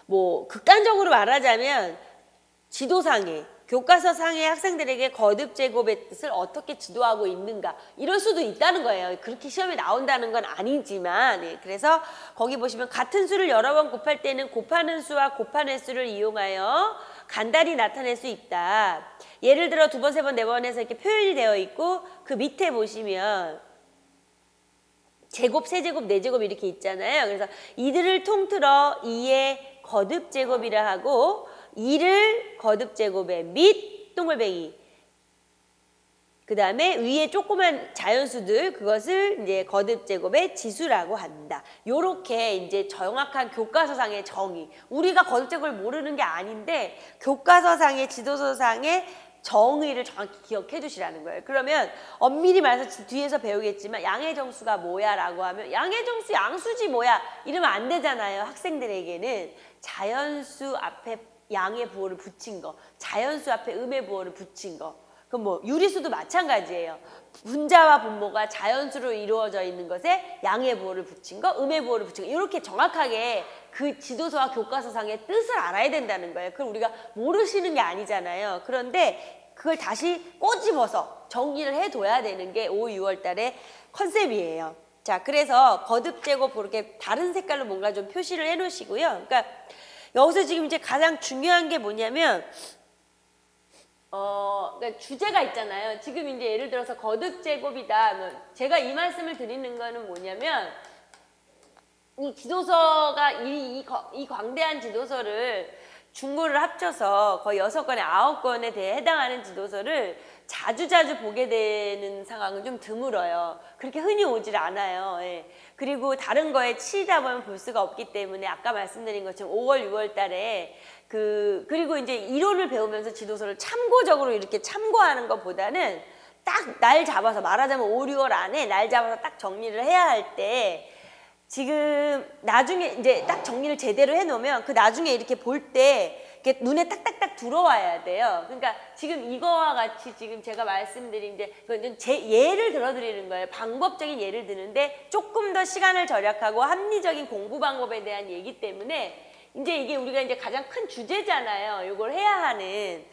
뭐 극단적으로 말하자면 지도상에 교과서상의 학생들에게 거듭 제곱의 뜻을 어떻게 지도하고 있는가 이럴 수도 있다는 거예요. 그렇게 시험에 나온다는 건 아니지만 그래서 거기 보시면 같은 수를 여러 번 곱할 때는 곱하는 수와 곱한 횟수를 이용하여 간단히 나타낼 수 있다. 예를 들어 2번, 3번, 4번 해서 이렇게 표현이 되어 있고 그 밑에 보시면 제곱, 세제곱, 네제곱 이렇게 있잖아요. 그래서 이들을 통틀어 2의 거듭 제곱이라 하고 2를 거듭 제곱에 및 동글뱅이 그 다음에 위에 조그만 자연수들 그것을 이제 거듭 제곱의 지수라고 한다. 요렇게 이제 정확한 교과서상의 정의. 우리가 거듭 제곱을 모르는 게 아닌데 교과서상의 지도서상의 정의를 정확히 기억해 두시라는 거예요. 그러면 엄밀히 말해서 뒤에서 배우겠지만 양의 정수가 뭐야 라고 하면 양의 정수 양수지 뭐야 이러면 안 되잖아요. 학생들에게는 자연수 앞에 양의 부호를 붙인 거, 자연수 앞에 음의 부호를 붙인 거. 그럼 뭐 유리수도 마찬가지예요. 분자와 분모가 자연수로 이루어져 있는 것에 양의 부호를 붙인 거, 음의 부호를 붙인 거. 이렇게 정확하게 그 지도서와 교과서상의 뜻을 알아야 된다는 거예요. 그걸 우리가 모르시는 게 아니잖아요. 그런데 그걸 다시 꼬집어서 정리를 해둬야 되는 게 5, 6월 달의 컨셉이에요. 자, 그래서 거듭 제곱 그렇게 다른 색깔로 뭔가 좀 표시를 해 놓으시고요. 그러니까 여기서 지금 이제 가장 중요한 게 뭐냐면 그러니까 주제가 있잖아요. 지금 이제 예를 들어서 거듭 제곱이다. 제가 이 말씀을 드리는 거는 뭐냐면 이 지도서가 이 광대한 지도서를 중고를 합쳐서 거의 6권에 9권에 대해 해당하는 지도서를 자주자주 보게 되는 상황은 좀 드물어요. 그렇게 흔히 오질 않아요. 예. 그리고 다른 거에 치이다 보면 볼 수가 없기 때문에 아까 말씀드린 것처럼 5월, 6월 달에 그리고 이제 이론을 배우면서 지도서를 참고적으로 이렇게 참고하는 것보다는 딱 날 잡아서 말하자면 5, 6월 안에 날 잡아서 딱 정리를 해야 할 때 지금 나중에 이제 딱 정리를 제대로 해놓으면 그 나중에 이렇게 볼 때 이렇게 눈에 딱딱딱 들어와야 돼요. 그러니까 지금 이거와 같이 지금 제가 말씀드린 이제 제 예를 들어드리는 거예요. 방법적인 예를 드는데 조금 더 시간을 절약하고 합리적인 공부 방법에 대한 얘기 때문에 이제 이게 우리가 이제 가장 큰 주제잖아요. 이걸 해야 하는.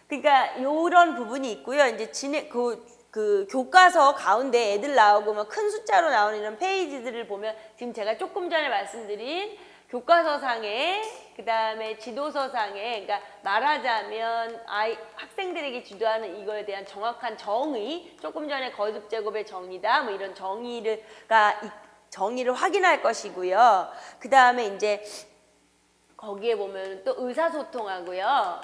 그러니까 이런 부분이 있고요. 이제 그 교과서 가운데 애들 나오고 막 큰 숫자로 나오는 이런 페이지들을 보면 지금 제가 조금 전에 말씀드린 교과서상에 그다음에 지도서상에 그러니까 말하자면 학생들에게 지도하는 이거에 대한 정확한 정의 조금 전에 거듭 제곱의 정의다 뭐 이런 정의를 확인할 것이고요. 그다음에 이제 거기에 보면 또 의사소통하고요.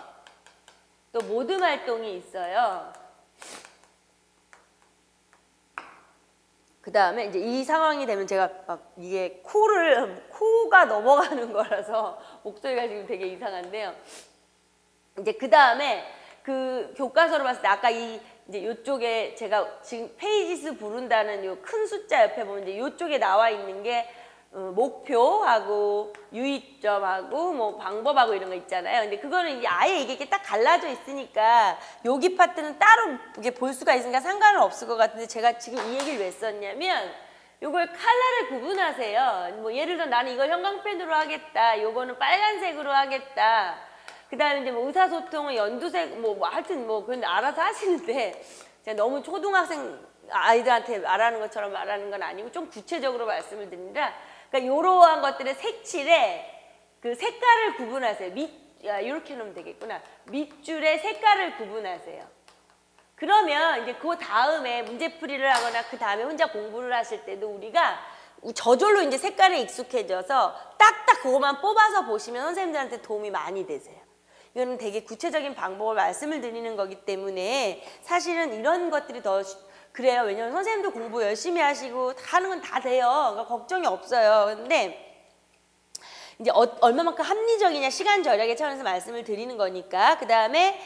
또 모듬 활동이 있어요. 그 다음에 이제 이 상황이 되면 제가 막 이게 코가 넘어가는 거라서 목소리가 지금 되게 이상한데요. 이제 그 다음에 그 교과서로 봤을 때 아까 이제 요쪽에 제가 지금 페이지 수 부른다는 요 큰 숫자 옆에 보면 이제 요쪽에 나와 있는 게 목표하고 유의점하고 뭐 방법하고 이런 거 있잖아요. 근데 그거는 이제 아예 이게 딱 갈라져 있으니까 여기 파트는 따로 이게 볼 수가 있으니까 상관은 없을 것 같은데 제가 지금 이 얘기를 왜 썼냐면 요걸 컬러를 구분하세요. 뭐 예를 들어 나는 이걸 형광펜으로 하겠다. 요거는 빨간색으로 하겠다. 그 다음에 이제 뭐 의사소통은 연두색 뭐 하여튼 뭐 그건 알아서 하시는데 제가 너무 초등학생 아이들한테 말하는 것처럼 말하는 건 아니고 좀 구체적으로 말씀을 드립니다. 그러니까 이러한 것들의 색칠에 그 색깔을 구분하세요. 이렇게 놓으면 되겠구나. 밑줄의 색깔을 구분하세요. 그러면 이제 그 다음에 문제풀이를 하거나 그 다음에 혼자 공부를 하실 때도 우리가 저절로 이제 색깔에 익숙해져서 딱딱 그것만 뽑아서 보시면 선생님들한테 도움이 많이 되세요. 이거는 되게 구체적인 방법을 말씀을 드리는 거기 때문에 사실은 이런 것들이 더 그래요. 왜냐면 선생님도 공부 열심히 하시고 하는 건 다 돼요. 그러니까 걱정이 없어요. 근데 이제 얼마만큼 합리적이냐 시간 절약의 차원에서 말씀을 드리는 거니까 그 다음에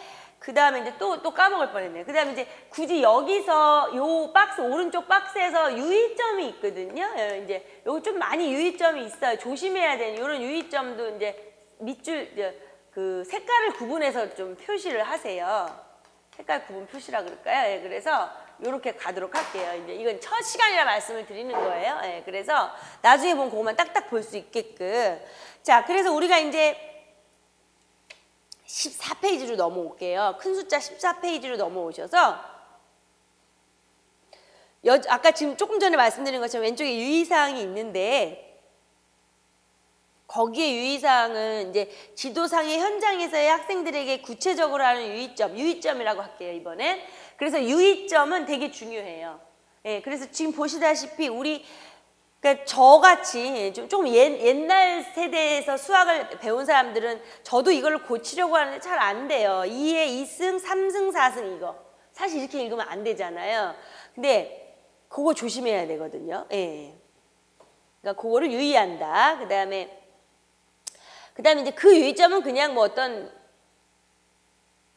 이제 또 까먹을 뻔했네요. 그 다음에 이제 굳이 여기서 요 박스 오른쪽 박스에서 유의점이 있거든요. 이제 여기 좀 많이 유의점이 있어요. 조심해야 되는 이런 유의점도 이제 밑줄 그 색깔을 구분해서 좀 표시를 하세요. 색깔 구분 표시라 그럴까요? 그래서 이렇게 가도록 할게요. 이제 이건 첫 시간이라 말씀을 드리는 거예요. 예, 그래서 나중에 보면 그것만 딱딱 볼 수 있게끔. 자, 그래서 우리가 이제 14페이지로 넘어올게요. 큰 숫자 14페이지로 넘어오셔서 아까 지금 조금 전에 말씀드린 것처럼 왼쪽에 유의사항이 있는데 거기에 유의사항은 이제 지도상의 현장에서의 학생들에게 구체적으로 하는 유의점이라고 할게요, 이번엔. 그래서 유의점은 되게 중요해요. 예, 그래서 지금 보시다시피 그러니까 저같이 좀 옛날 세대에서 수학을 배운 사람들은 저도 이걸 고치려고 하는데 잘 안 돼요. 2에 2승, 3승, 4승 이거. 사실 이렇게 읽으면 안 되잖아요. 근데 그거 조심해야 되거든요. 예. 그러니까 그거를 유의한다. 그다음에 이제 그 유의점은 그냥 뭐 어떤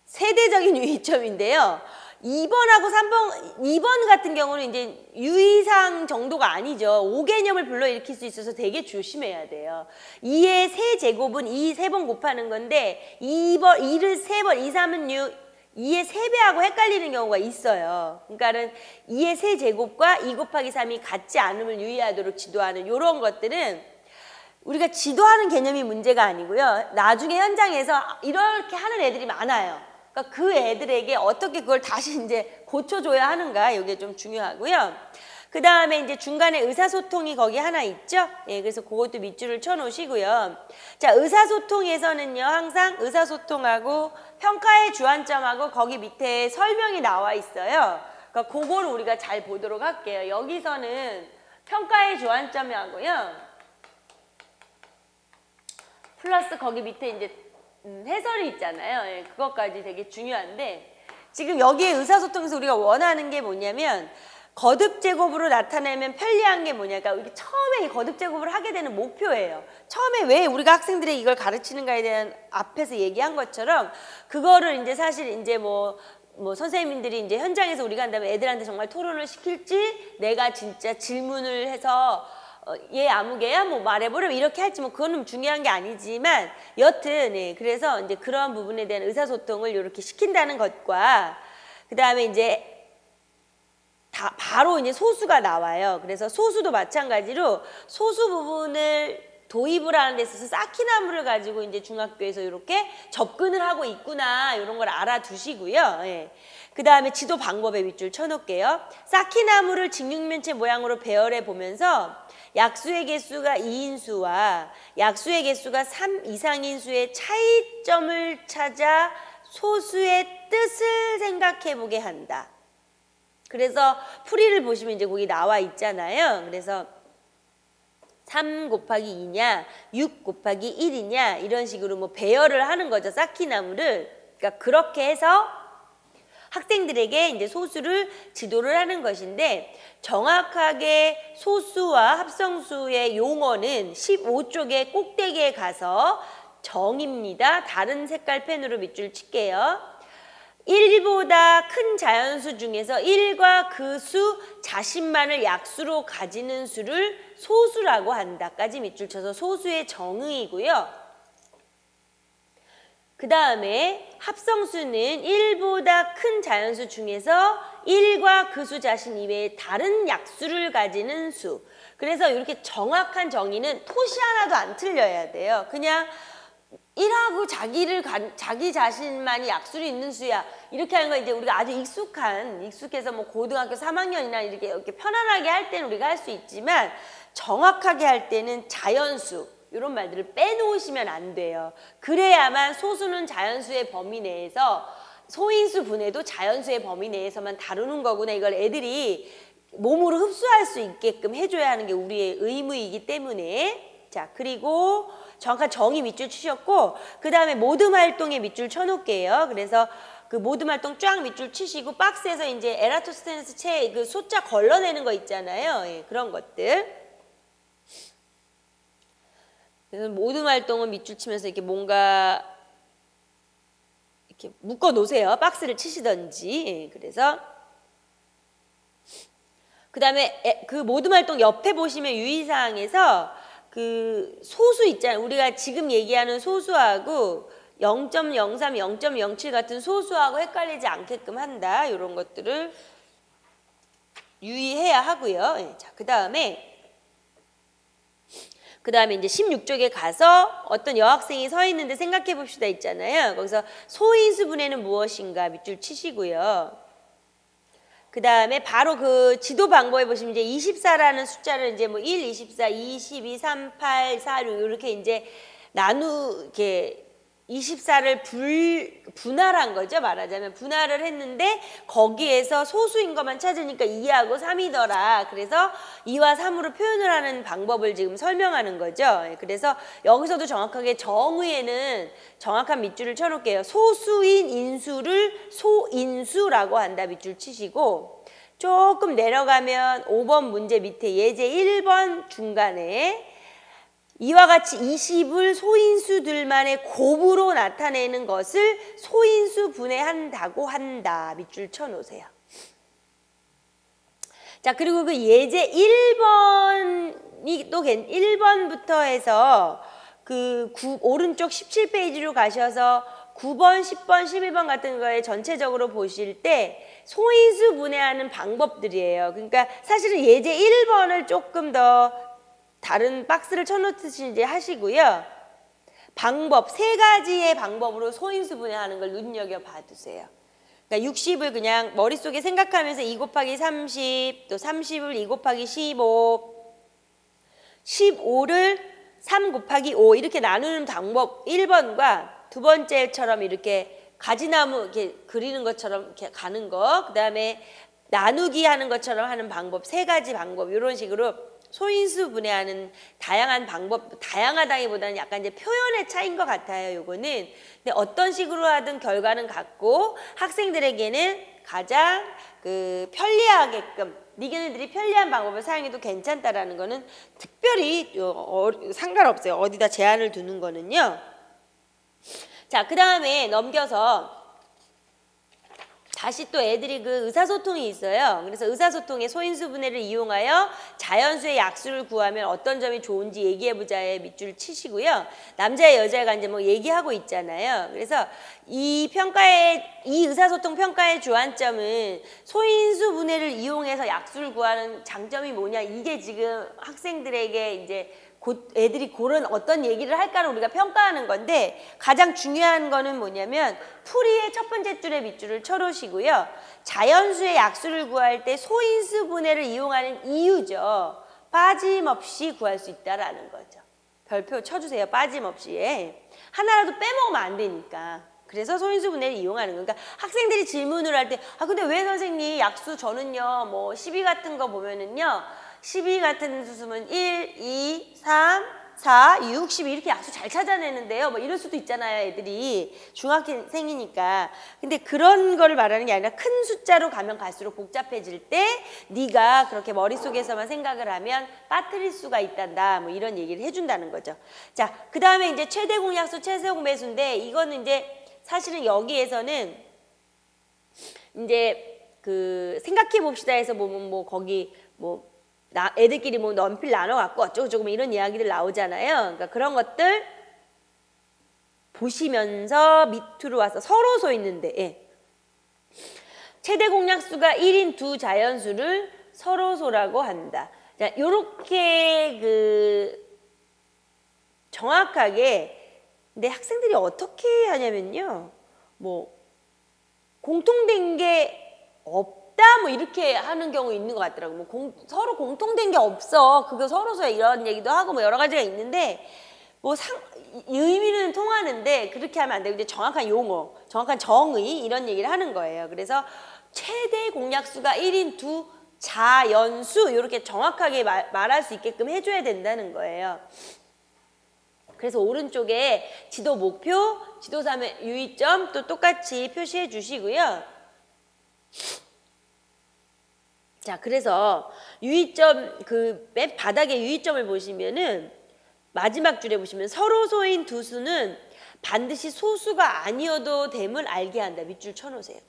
세대적인 유의점인데요. 2번하고 3번, 2번 같은 경우는 이제 유의사항 정도가 아니죠. 5개념을 불러일으킬 수 있어서 되게 조심해야 돼요. 2의 세제곱은 2 3번 곱하는 건데 2를 3번, 2, 3은 6, 2의 3배하고 헷갈리는 경우가 있어요. 그러니까는 2의 세제곱과 2 곱하기 3이 같지 않음을 유의하도록 지도하는 이런 것들은 우리가 지도하는 개념이 문제가 아니고요. 나중에 현장에서 이렇게 하는 애들이 많아요. 그러니까 그 애들에게 어떻게 그걸 다시 이제 고쳐줘야 하는가, 이게 좀 중요하고요. 그 다음에 이제 중간에 의사소통이 거기 하나 있죠. 예, 그래서 그것도 밑줄을 쳐놓으시고요. 자, 의사소통에서는요, 항상 의사소통하고 평가의 주안점하고 거기 밑에 설명이 나와 있어요. 그러니까 그거를 우리가 잘 보도록 할게요. 여기서는 평가의 주안점하고요. 플러스 거기 밑에 이제 해설이 있잖아요. 예, 그것까지 되게 중요한데 지금 여기에 의사소통에서 우리가 원하는 게 뭐냐면 거듭 제곱으로 나타내면 편리한 게 뭐냐. 그러니까 이게 처음에 이 거듭 제곱을 하게 되는 목표예요. 처음에 왜 우리가 학생들에게 이걸 가르치는가에 대한 앞에서 얘기한 것처럼 그거를 이제 사실 이제 뭐 선생님들이 이제 현장에서 우리가 한다면 애들한테 정말 토론을 시킬지 내가 진짜 질문을 해서 얘 아무개야 뭐 말해보렴 이렇게 할지 뭐 그거는 중요한 게 아니지만 여튼 예, 그래서 이제 그런 부분에 대한 의사소통을 이렇게 시킨다는 것과 그 다음에 이제 바로 이제 소수가 나와요. 그래서 소수도 마찬가지로 소수 부분을 도입을 하는 데 있어서 쌓기나무를 가지고 이제 중학교에서 이렇게 접근을 하고 있구나 이런 걸 알아두시고요. 예. 그 다음에 지도 방법에 밑줄 쳐놓을게요. 쌓기나무를 직육면체 모양으로 배열해 보면서 약수의 개수가 2인수와 약수의 개수가 3 이상인 수의 차이점을 찾아 소수의 뜻을 생각해 보게 한다. 그래서 풀이를 보시면 이제 거기 나와 있잖아요. 그래서 3 곱하기 2냐, 6 곱하기 1이냐 이런 식으로 뭐 배열을 하는 거죠. 쌓기나무를. 그러니까 그렇게 해서 학생들에게 이제 소수를 지도를 하는 것인데 정확하게 소수와 합성수의 용어는 15쪽의 꼭대기에 가서 정입니다. 다른 색깔 펜으로 밑줄 칠게요. 1보다 큰 자연수 중에서 1과 그 수 자신만을 약수로 가지는 수를 소수라고 한다까지 밑줄 쳐서 소수의 정의이고요. 그 다음에 합성수는 1보다 큰 자연수 중에서 1과 그 수 자신 이외에 다른 약수를 가지는 수. 그래서 이렇게 정확한 정의는 토시 하나도 안 틀려야 돼요. 그냥 1하고 자기 자신만이 약수로 있는 수야. 이렇게 하는 거 이제 우리가 아주 익숙해서 뭐 고등학교 3학년이나 이렇게 편안하게 할 때는 우리가 할 수 있지만 정확하게 할 때는 자연수. 이런 말들을 빼놓으시면 안 돼요. 그래야만 소수는 자연수의 범위 내에서 소인수 분해도 자연수의 범위 내에서만 다루는 거구나. 이걸 애들이 몸으로 흡수할 수 있게끔 해줘야 하는 게 우리의 의무이기 때문에. 자, 그리고 정확한 정의 밑줄 치셨고 그 다음에 모듬 활동에 밑줄 쳐놓을게요. 그래서 그 모듬 활동 쫙 밑줄 치시고 박스에서 이제 에라토스테네스 체 그 소자 걸러내는 거 있잖아요. 예, 그런 것들. 그래서 모든 활동은 밑줄 치면서 이렇게 뭔가 이렇게 묶어 놓으세요. 박스를 치시던지. 그래서 그 다음에 그 모든 활동 옆에 보시면 유의사항에서 그 소수 있잖아요. 우리가 지금 얘기하는 소수하고 0.03, 0.07 같은 소수하고 헷갈리지 않게끔 한다. 이런 것들을 유의해야 하고요. 예, 자, 그다음에 이제 16쪽에 가서 어떤 여학생이 서 있는데 생각해 봅시다 있잖아요. 거기서 소인수 분해는 무엇인가 밑줄 치시고요. 그다음에 바로 그 지도 방법에 보시면 이제 24라는 숫자를 이제 뭐 1, 24, 22, 38, 46 이렇게 이제 이렇게 24를 분할한 거죠. 말하자면 분할을 했는데 거기에서 소수인 것만 찾으니까 2하고 3이더라. 그래서 2와 3으로 표현을 하는 방법을 지금 설명하는 거죠. 그래서 여기서도 정확하게 정의에는 정확한 밑줄을 쳐놓을게요. 소수인 인수를 소인수라고 한다. 밑줄 치시고 조금 내려가면 5번 문제 밑에 예제 1번 중간에 이와 같이 20을 소인수들만의 곱으로 나타내는 것을 소인수 분해한다고 한다. 밑줄 쳐놓으세요. 자, 그리고 그 예제 1번이 또 1번부터 해서 그 오른쪽 17페이지로 가셔서 9번, 10번, 11번 같은 거에 전체적으로 보실 때 소인수 분해하는 방법들이에요. 그러니까 사실은 예제 1번을 조금 더 다른 박스를 쳐놓듯이 이제 하시고요. 방법, 3가지의 방법으로 소인수 분해하는 걸 눈여겨 봐두세요. 그러니까 60을 그냥 머릿속에 생각하면서 2 곱하기 30, 또 30을 2 곱하기 15, 15를 3 곱하기 5 이렇게 나누는 방법 1번과 두 번째처럼 이렇게 가지나무 이렇게 그리는 것처럼 이렇게 가는 거, 그 다음에 나누기 하는 것처럼 하는 방법 3가지 방법 이런 식으로 소인수 분해하는 다양한 방법, 다양하다기보다는 약간 이제 표현의 차이인 것 같아요. 요거는. 근데 어떤 식으로 하든 결과는 같고 학생들에게는 가장 편리하게끔 니네들이 편리한 방법을 사용해도 괜찮다라는 거는 특별히 상관없어요. 어디다 제한을 두는 거는요. 자, 그 다음에 넘겨서 다시 또 애들이 그 의사소통이 있어요. 그래서 의사소통의 소인수 분해를 이용하여 자연수의 약수를 구하면 어떤 점이 좋은지 얘기해보자에 밑줄 치시고요. 남자의 여자가 이제 뭐 얘기하고 있잖아요. 그래서 이 의사소통 평가의 주안점은 소인수 분해를 이용해서 약수를 구하는 장점이 뭐냐. 이게 지금 학생들에게 이제 애들이 그런 어떤 얘기를 할까를 우리가 평가하는 건데 가장 중요한 거는 뭐냐면 풀이의 첫 번째 줄에 밑줄을 쳐놓으시고요. 자연수의 약수를 구할 때 소인수 분해를 이용하는 이유죠. 빠짐없이 구할 수 있다라는 거죠. 별표 쳐주세요. 빠짐없이. 하나라도 빼먹으면 안 되니까. 그래서 소인수 분해를 이용하는 거니까 학생들이 질문을 할 때 근데 왜 선생님 약수 저는요 뭐 12 같은 거 보면은요 12 같은 수수면 1, 2, 3, 4, 6, 12 이렇게 약수 잘 찾아내는데요. 뭐 이럴 수도 있잖아요. 애들이 중학생이니까. 근데 그런 거를 말하는 게 아니라 큰 숫자로 가면 갈수록 복잡해질 때 네가 그렇게 머릿속에서만 생각을 하면 빠뜨릴 수가 있단다. 뭐 이런 얘기를 해준다는 거죠. 자, 그 다음에 이제 최대 공약수, 최소 매수인데 이거는 이제 사실은 여기에서는 이제 생각해 봅시다 해서 보면 뭐 거기 뭐 애들끼리 뭐 연필 나눠 갖고 어쩌고저쩌고 뭐 이런 이야기들 나오잖아요. 그러니까 그런 것들 보시면서 밑으로 와서 서로소 있는데 예. 최대 공약수가 1인 두 자연수를 서로소라고 한다. 자, 요렇게 정확하게 근데 학생들이 어떻게 하냐면요. 뭐 공통된 게 없다 뭐 이렇게 하는 경우 있는 것 같더라고요. 뭐 서로 공통된 게 없어. 그거 서로서의 이런 얘기도 하고 뭐 여러 가지가 있는데 뭐 의미는 통하는데 그렇게 하면 안 되고 이제 정확한 용어, 정확한 정의 이런 얘기를 하는 거예요. 그래서 최대 공약수가 1인 두 자연수 이렇게 정확하게 말할 수 있게끔 해줘야 된다는 거예요. 그래서 오른쪽에 지도 목표, 지도삼의 유의점 또 똑같이 표시해 주시고요. 자, 그래서 유의점 맨 바닥에 유의점을 보시면은 마지막 줄에 보시면 서로소인 두 수는 반드시 소수가 아니어도 됨을 알게 한다. 밑줄 쳐놓으세요.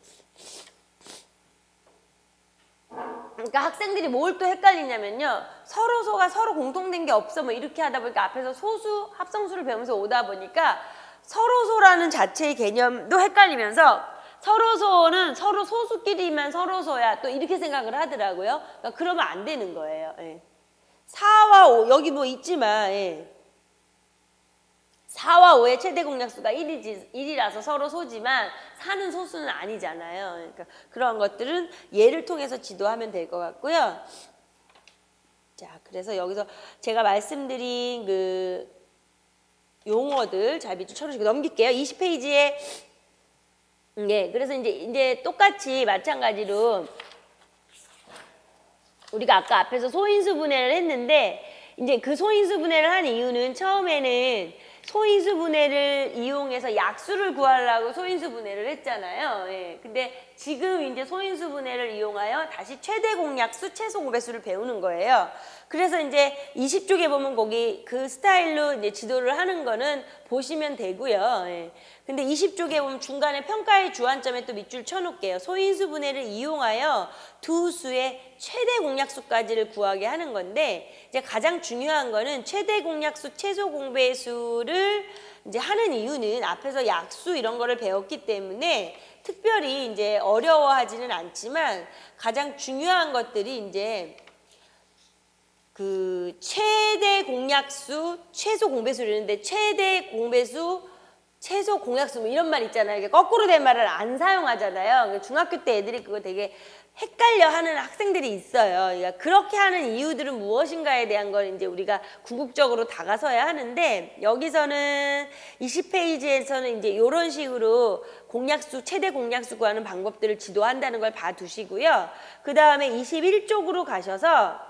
그러니까 학생들이 뭘 또 헷갈리냐면요. 서로소가 서로 공통된 게 없어 뭐 이렇게 하다 보니까 앞에서 소수, 합성수를 배우면서 오다 보니까 서로소라는 자체의 개념도 헷갈리면서 서로소는 서로 소수끼리만 서로소야 또 이렇게 생각을 하더라고요. 그러니까 그러면 안 되는 거예요. 예. 4와 5 여기 뭐 있지만 4와 5의 최대 공약수가 1이라서 서로 소지만 4는 소수는 아니잖아요. 그러니까 그런 것들은 예를 통해서 지도하면 될 것 같고요. 자, 그래서 여기서 제가 말씀드린 그 용어들 잘 밑줄 쳐주시고 넘길게요. 20페이지에 그래서 이제 똑같이 마찬가지로 우리가 아까 앞에서 소인수 분해를 했는데 이제 그 소인수 분해를 한 이유는 처음에는 소인수 분해를 이용해서 약수를 구하려고 소인수 분해를 했잖아요. 근데 지금 이제 소인수 분해를 이용하여 다시 최대 공약수, 최소 공배수를 배우는 거예요. 그래서 이제 20쪽에 보면 거기 그 스타일로 이제 지도를 하는 거는 보시면 되고요. 근데 20쪽에 보면 중간에 평가의 주안점에 또 밑줄 쳐놓을게요. 소인수 분해를 이용하여 두 수의 최대 공약수까지를 구하게 하는 건데 이제 가장 중요한 거는 최대 공약수, 최소 공배수를 이제 하는 이유는 앞에서 약수 이런 거를 배웠기 때문에 특별히 이제 어려워하지는 않지만 가장 중요한 것들이 이제 그 최대 공약수, 최소 공배수를 이러는데 최대 공배수, 최소 공약수 뭐 이런 말 있잖아요. 이게 거꾸로 된 말을 안 사용하잖아요. 중학교 때 애들이 그거 되게 헷갈려 하는 학생들이 있어요. 그러니까 그렇게 하는 이유들은 무엇인가에 대한 걸 이제 우리가 궁극적으로 다가서야 하는데 여기서는 20페이지에서는 이제 이런 식으로 공약수, 최대 공약수 구하는 방법들을 지도한다는 걸 봐두시고요. 그 다음에 21쪽으로 가셔서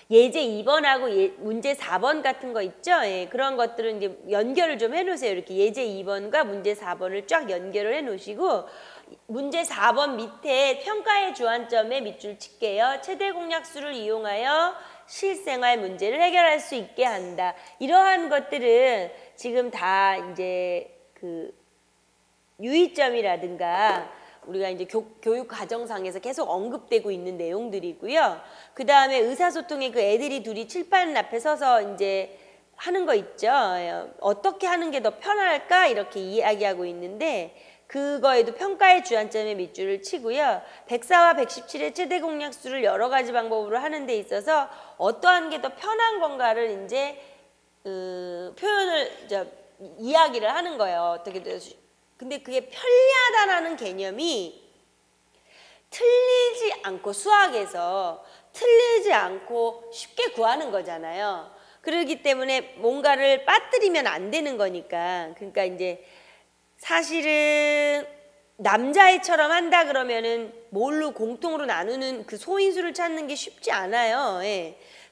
예제 2번하고 문제 4번 같은 거 있죠? 그런 것들은 이제 연결을 좀 해놓으세요. 이렇게 예제 2번과 문제 4번을 쫙 연결을 해놓으시고 문제 4번 밑에 평가의 주안점에 밑줄 칠게요. 최대 공약수를 이용하여 실생활 문제를 해결할 수 있게 한다. 이러한 것들은 지금 다 이제 그 유의점이라든가 우리가 이제 교육 과정상에서 계속 언급되고 있는 내용들이고요. 그 다음에 의사소통에 그 애들이 둘이 칠판 앞에 서서 이제 하는 거 있죠. 어떻게 하는 게 더 편할까 이렇게 이야기하고 있는데 그거에도 평가의 주안점에 밑줄을 치고요. 104와 117의 최대 공약수를 여러 가지 방법으로 하는 데 있어서 어떠한 게 더 편한 건가를 이제 표현을 이야기를 하는 거예요. 어떻게 근데 그게 편리하다라는 개념이 틀리지 않고 수학에서 틀리지 않고 쉽게 구하는 거잖아요. 그러기 때문에 뭔가를 빠뜨리면 안 되는 거니까. 그러니까 이제 사실은 남자애처럼 한다 그러면은 뭘로 공통으로 나누는 그 소인수를 찾는 게 쉽지 않아요.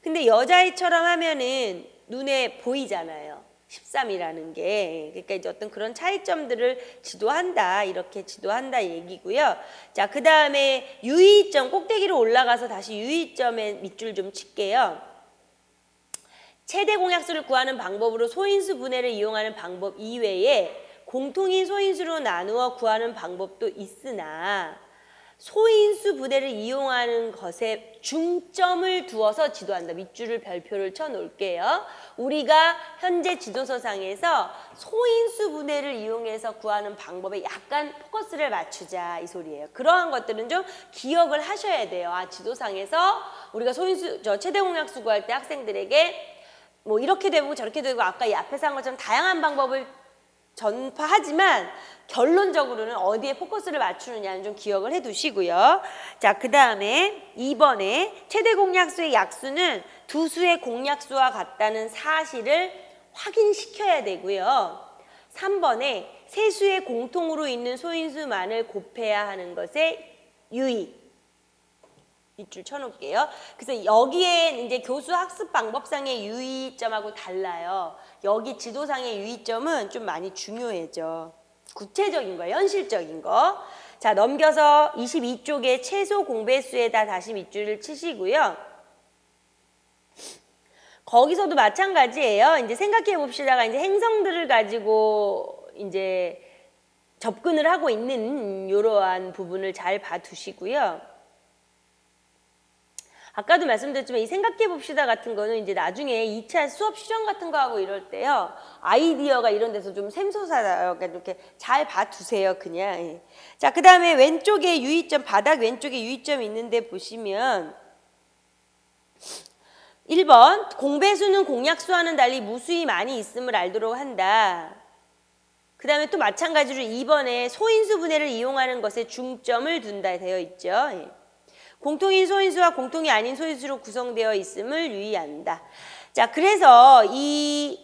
근데 여자애처럼 하면은 눈에 보이잖아요. 13이라는 게. 그러니까 이제 어떤 그런 차이점들을 지도한다. 이렇게 지도한다 얘기고요. 자, 그 다음에 유의점, 꼭대기로 올라가서 다시 유의점에 밑줄 좀 칠게요. 최대 공약수를 구하는 방법으로 소인수 분해를 이용하는 방법 이외에 공통인 소인수로 나누어 구하는 방법도 있으나 소인수 분해를 이용하는 것에 중점을 두어서 지도한다. 밑줄을 별표를 쳐 놓을게요. 우리가 현재 지도서상에서 소인수 분해를 이용해서 구하는 방법에 약간 포커스를 맞추자 이 소리예요. 그러한 것들은 좀 기억을 하셔야 돼요. 지도상에서 우리가 소인수 최대 공약수 구할 때 학생들에게 뭐 이렇게 되고 저렇게 되고 아까 이 앞에서 한 것처럼 다양한 방법을 전파하지만 결론적으로는 어디에 포커스를 맞추느냐는 좀 기억을 해 두시고요. 자, 그 다음에 2번에 최대 공약수의 약수는 두 수의 공약수와 같다는 사실을 확인시켜야 되고요. 3번에 세 수의 공통으로 있는 소인수만을 곱해야 하는 것에 유의. 밑줄 쳐놓을게요. 그래서 여기에 이제 교수 학습 방법상의 유의점하고 달라요. 여기 지도상의 유의점은 좀 많이 중요해져. 구체적인 거, 현실적인 거. 자, 넘겨서 22쪽에 최소 공배수에다 다시 밑줄을 치시고요. 거기서도 마찬가지예요. 이제 생각해 봅시다가 이제 행성들을 가지고 이제 접근을 하고 있는 이러한 부분을 잘 봐두시고요. 아까도 말씀드렸지만 이 생각해 봅시다 같은 거는 이제 나중에 2차 수업 시험 같은 거 하고 이럴 때요. 아이디어가 이런 데서 좀 샘솟아요. 그러니까 이렇게 잘 봐두세요, 그냥. 예. 자, 그 다음에 왼쪽에 유의점, 바닥 왼쪽에 유의점이 있는데 보시면 1번, 공배수는 공약수와는 달리 무수히 많이 있음을 알도록 한다. 그 다음에 또 마찬가지로 2번에 소인수 분해를 이용하는 것에 중점을 둔다 되어 있죠. 예. 공통인 소인수와 공통이 아닌 소인수로 구성되어 있음을 유의한다. 자, 그래서 이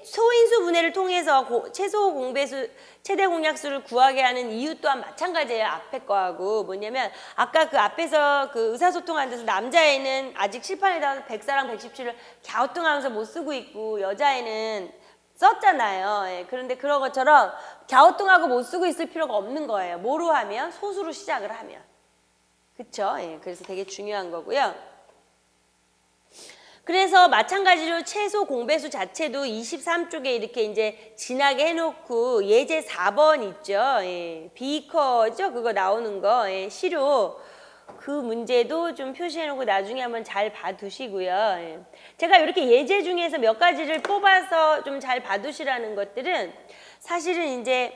소인수 분해를 통해서 최소 공배수, 최대 공약수를 구하게 하는 이유 또한 마찬가지예요. 앞에 거하고. 뭐냐면 아까 그 앞에서 그 의사소통하는 데서 남자애는 아직 칠판에다가 104랑 117을 갸우뚱하면서 못 쓰고 있고 여자애는 썼잖아요. 예, 그런데 그런 것처럼 갸우뚱하고 못 쓰고 있을 필요가 없는 거예요. 뭐로 하면? 소수로 시작을 하면. 그쵸? 예, 그래서 되게 중요한 거고요. 그래서 마찬가지로 최소 공배수 자체도 23쪽에 이렇게 이제 진하게 해놓고 예제 4번 있죠. 예, 비커죠? 그거 나오는 거. 예, 시료. 그 문제도 좀 표시해놓고 나중에 한번 잘 봐두시고요. 예. 제가 이렇게 예제 중에서 몇 가지를 뽑아서 좀 잘 봐두시라는 것들은 사실은 이제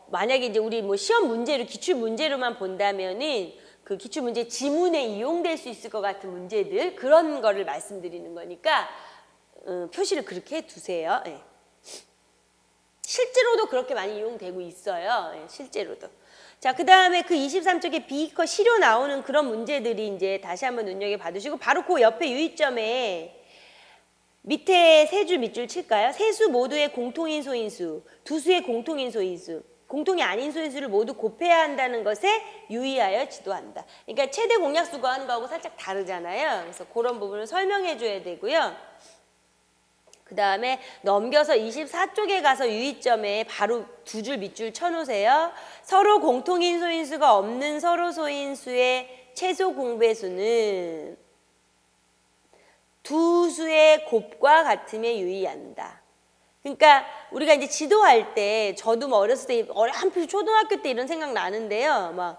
만약에 이제 우리 뭐 시험 문제로 기출 문제로만 본다면은 그 기출 문제 지문에 이용될 수 있을 것 같은 문제들 그런 거를 말씀드리는 거니까 표시를 그렇게 해두세요. 예. 실제로도 그렇게 많이 이용되고 있어요. 예, 실제로도. 자, 그 다음에 그 23쪽에 비커 시료 나오는 그런 문제들이 이제 다시 한번 눈여겨봐두시고 바로 그 옆에 유의점에 밑에 세 줄 밑줄 칠까요? 세 수 모두의 공통인 소인수, 두 수의 공통인 소인수, 공통이 아닌 소인수를 모두 곱해야 한다는 것에 유의하여 지도한다. 그러니까 최대 공약수 구하는 거하고 살짝 다르잖아요. 그래서 그런 부분을 설명해 줘야 되고요. 그 다음에 넘겨서 24쪽에 가서 유의점에 바로 두 줄 밑줄 쳐놓으세요. 서로 공통인 소인수가 없는 서로 소인수의 최소 공배수는 두 수의 곱과 같음에 유의한다. 그러니까 우리가 이제 지도할 때 저도 뭐 어렸을 때 한필 초등학교 때 이런 생각 나는데요. 막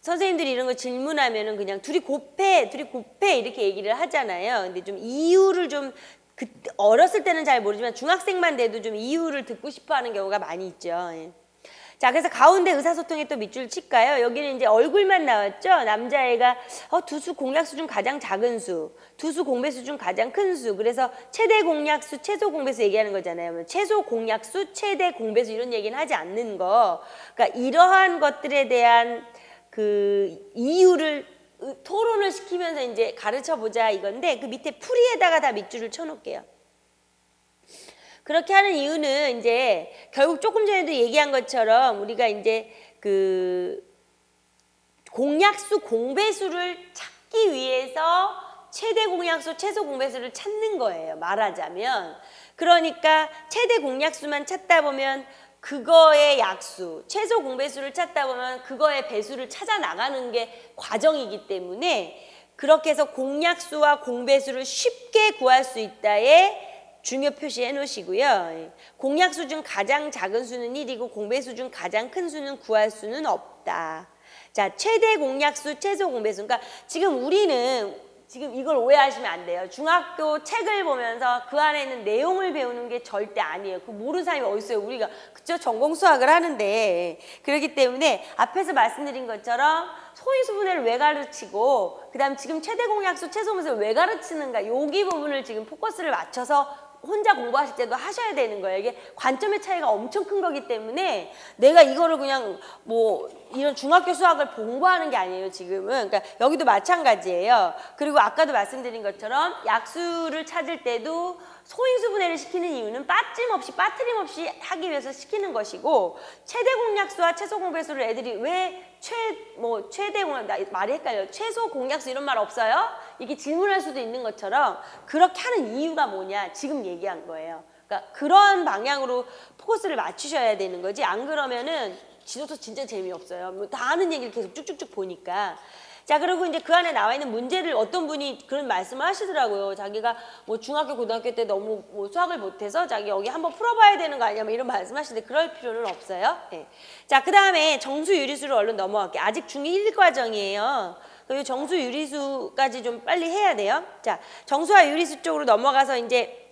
선생님들이 이런 거 질문하면은 그냥 둘이 곱해 이렇게 얘기를 하잖아요. 근데 좀 이유를 좀 그때 어렸을 때는 잘 모르지만 중학생만 돼도 좀 이유를 듣고 싶어 하는 경우가 많이 있죠. 예. 자, 그래서 가운데 의사소통에 또 밑줄 칠까요? 여기는 이제 얼굴만 나왔죠? 남자애가 두 수 공약수 중 가장 작은 수, 두 수 공배수 중 가장 큰 수. 그래서 최대 공약수, 최소 공배수 얘기하는 거잖아요. 최소 공약수, 최대 공배수 이런 얘기는 하지 않는 거. 그러니까 이러한 것들에 대한 그 이유를 토론을 시키면서 이제 가르쳐 보자 이건데 그 밑에 풀이에다가 다 밑줄을 쳐놓을게요. 그렇게 하는 이유는 이제 결국 조금 전에도 얘기한 것처럼 우리가 이제 그 공약수 공배수를 찾기 위해서 최대 공약수 최소 공배수를 찾는 거예요. 말하자면. 그러니까 최대 공약수만 찾다 보면 그거의 약수, 최소 공배수를 찾다 보면 그거의 배수를 찾아 나가는 게 과정이기 때문에 그렇게 해서 공약수와 공배수를 쉽게 구할 수 있다에 중요 표시해 놓으시고요. 공약수 중 가장 작은 수는 1이고 공배수 중 가장 큰 수는 구할 수는 없다. 자, 최대 공약수, 최소 공배수. 그러니까 지금 우리는 지금 이걸 오해하시면 안 돼요. 중학교 책을 보면서 그 안에 있는 내용을 배우는 게 절대 아니에요. 그 모르는 사람이 어디 있어요. 우리가 그쵸? 전공 수학을 하는데. 그렇기 때문에 앞에서 말씀드린 것처럼 소인수 분해를 왜 가르치고 그 다음 지금 최대 공약수, 최소 공배수를 왜 가르치는가 여기 부분을 지금 포커스를 맞춰서 혼자 공부하실 때도 하셔야 되는 거예요. 이게 관점의 차이가 엄청 큰 거기 때문에 내가 이거를 그냥 뭐 이런 중학교 수학을 공부하는 게 아니에요, 지금은. 그러니까 여기도 마찬가지예요. 그리고 아까도 말씀드린 것처럼 약수를 찾을 때도 소인수 분해를 시키는 이유는 빠트림없이 하기 위해서 시키는 것이고 최대 공약수와 최소 공배수를 애들이 왜 최대 공약, 말이 헷갈려요. 최소 공약수 이런 말 없어요? 이게 질문할 수도 있는 것처럼 그렇게 하는 이유가 뭐냐 지금 얘기한 거예요. 그러니까 그런 방향으로 포커스를 맞추셔야 되는 거지 안 그러면은 지도서 진짜 재미없어요. 뭐 다 아는 얘기를 계속 쭉쭉쭉 보니까. 자, 그리고 이제 그 안에 나와 있는 문제를 어떤 분이 그런 말씀을 하시더라고요. 자기가 뭐 중학교, 고등학교 때 너무 뭐 수학을 못해서 자기 여기 한번 풀어봐야 되는 거 아니냐 뭐 이런 말씀 하시는데 그럴 필요는 없어요. 네. 자, 그 다음에 정수 유리수를 얼른 넘어갈게요. 아직 중1 과정이에요. 이 정수 유리수까지 좀 빨리 해야 돼요. 자, 정수와 유리수 쪽으로 넘어가서 이제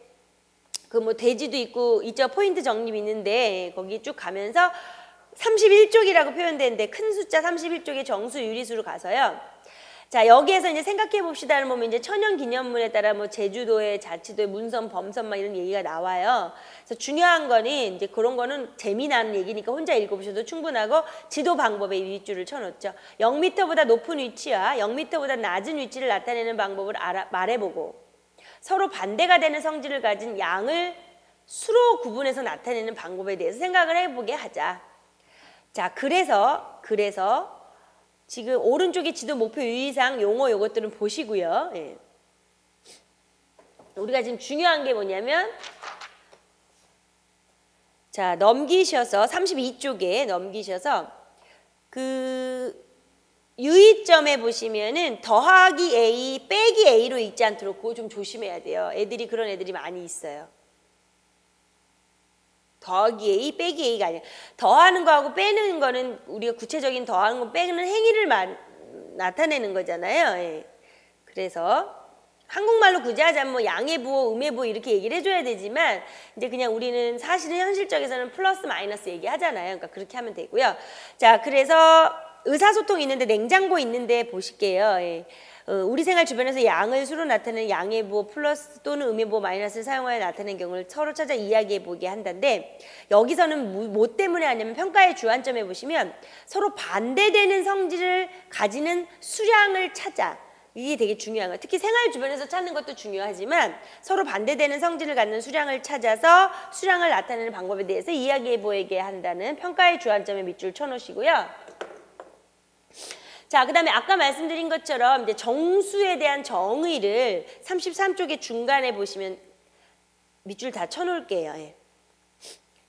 그 뭐 대지도 있고 있죠. 포인트 정립 있는데 거기 쭉 가면서 31쪽이라고 표현되는데 큰 숫자 31쪽의 정수 유리수로 가서요. 자, 여기에서 이제 생각해 봅시다는 보면 이제 천연기념물에 따라 뭐 제주도의 자치도의 문선, 범선 막 이런 얘기가 나와요. 그래서 중요한 거는 이제 그런 거는 재미나는 얘기니까 혼자 읽어보셔도 충분하고 지도 방법에 윗줄을 쳐놓죠. 0m보다 높은 위치와 0m보다 낮은 위치를 나타내는 방법을 말해보고 서로 반대가 되는 성질을 가진 양을 수로 구분해서 나타내는 방법에 대해서 생각을 해보게 하자. 자, 그래서 지금 오른쪽에 지도 목표 유의사항 용어 요것들은 보시고요. 예. 우리가 지금 중요한 게 뭐냐면 자, 넘기셔서 32쪽에 넘기셔서 그 유의점에 보시면은 더하기 A 빼기 A로 읽지 않도록 그거 좀 조심해야 돼요. 애들이 그런 애들이 많이 있어요. 더하기 A 빼기 A가 아니라 더하는 거하고 빼는 거는 우리가 구체적인 더하는 거 빼는 행위를 나타내는 거잖아요. 예. 그래서 한국말로 굳이 하자면 뭐 양의 부호, 음의 부호 이렇게 얘기를 해줘야 되지만 이제 그냥 우리는 사실은 현실적에서는 플러스 마이너스 얘기하잖아요. 그러니까 그렇게 하면 되고요. 자, 그래서 의사소통 있는데 냉장고 있는데 보실게요. 예. 우리 생활 주변에서 양을 수로 나타내는 양의 부호 플러스 또는 음의 부호 마이너스를 사용하여 나타내는 경우를 서로 찾아 이야기해 보게 한다는데 여기서는 뭐 때문에 하냐면 평가의 주안점에 보시면 서로 반대되는 성질을 가지는 수량을 찾아 이게 되게 중요한 거예요. 특히 생활 주변에서 찾는 것도 중요하지만 서로 반대되는 성질을 갖는 수량을 찾아서 수량을 나타내는 방법에 대해서 이야기해 보게 한다는 평가의 주안점에 밑줄 쳐놓으시고요. 자, 그 다음에 아까 말씀드린 것처럼 이제 정수에 대한 정의를 33쪽의 중간에 보시면 밑줄 다 쳐놓을게요. 예.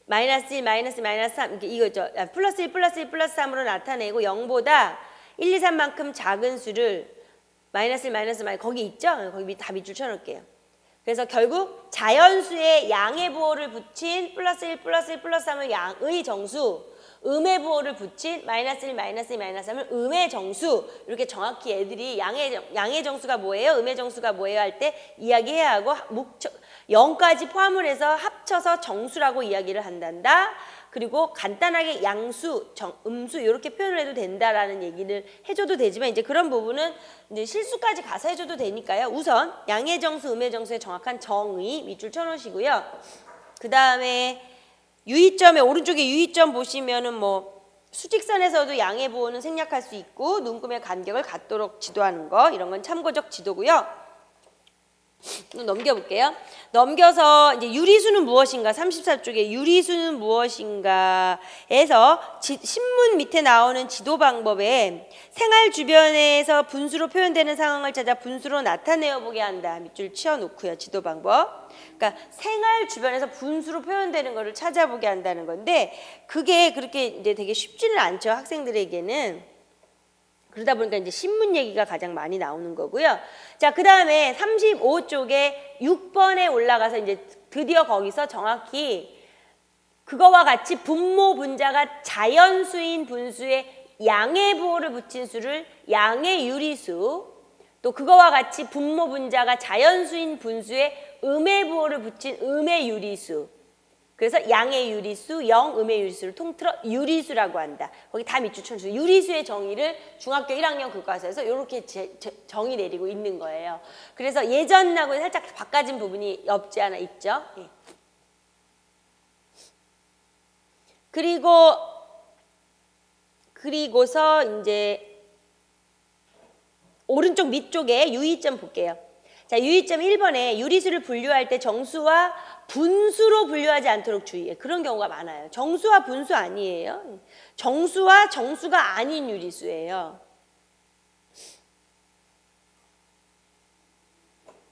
마이너스 1, 마이너스 3 이거죠. 플러스 1, 플러스 1, 플러스 3으로 나타내고 0보다 1, 2, 3만큼 작은 수를 마이너스 1, 마이너스 거기 있죠? 거기 다 밑줄 쳐놓을게요. 그래서 결국 자연수의 양의 부호를 붙인 플러스 1, 플러스 1, 플러스 3은 양의 정수 음의 부호를 붙인 마이너스 1, 마이너스 2, 마이너스 3은 음의 정수 이렇게 정확히 애들이 양의 정수가 뭐예요? 음의 정수가 뭐예요? 할 때 이야기해야 하고 0까지 포함을 해서 합쳐서 정수라고 이야기를 한단다. 그리고 간단하게 양수, 음수 이렇게 표현을 해도 된다라는 얘기를 해줘도 되지만 이제 그런 부분은 이제 실수까지 가서 해줘도 되니까요. 우선 양의 정수, 음의 정수의 정확한 정의 밑줄 쳐놓으시고요. 그 다음에 유의점에 오른쪽에 유의점 보시면은 뭐 수직선에서도 양의 부호는 생략할 수 있고 눈금의 간격을 갖도록 지도하는 거 이런 건 참고적 지도고요. 넘겨볼게요. 넘겨서 이제 유리수는 무엇인가 34쪽에 유리수는 무엇인가 해서 신문 밑에 나오는 지도 방법에 생활 주변에서 분수로 표현되는 상황을 찾아 분수로 나타내어 보게 한다. 밑줄 치워놓고요. 지도 방법. 그러니까 생활 주변에서 분수로 표현되는 것을 찾아보게 한다는 건데 그게 그렇게 이제 되게 쉽지는 않죠. 학생들에게는. 그러다 보니까 이제 신문 얘기가 가장 많이 나오는 거고요. 자, 그 다음에 35쪽에 6번에 올라가서 이제 드디어 거기서 정확히 그거와 같이 분모 분자가 자연수인 분수에 양의 부호를 붙인 수를 양의 유리수 또 그거와 같이 분모 분자가 자연수인 분수에 음의 부호를 붙인 음의 유리수 그래서 양의 유리수, 0, 음의 유리수를 통틀어 유리수라고 한다. 거기 다 밑줄 쳐주세요. 유리수의 정의를 중학교 1학년 교과서에서 이렇게 정의 내리고 있는 거예요. 그래서 예전하고 살짝 바꿔진 부분이 없지 않아 있죠. 예. 그리고서 이제 오른쪽 밑쪽에 유의점 볼게요. 자, 유의점 1번에 유리수를 분류할 때 정수와 분수로 분류하지 않도록 주의해. 그런 경우가 많아요. 정수와 분수 아니에요. 정수와 정수가 아닌 유리수예요.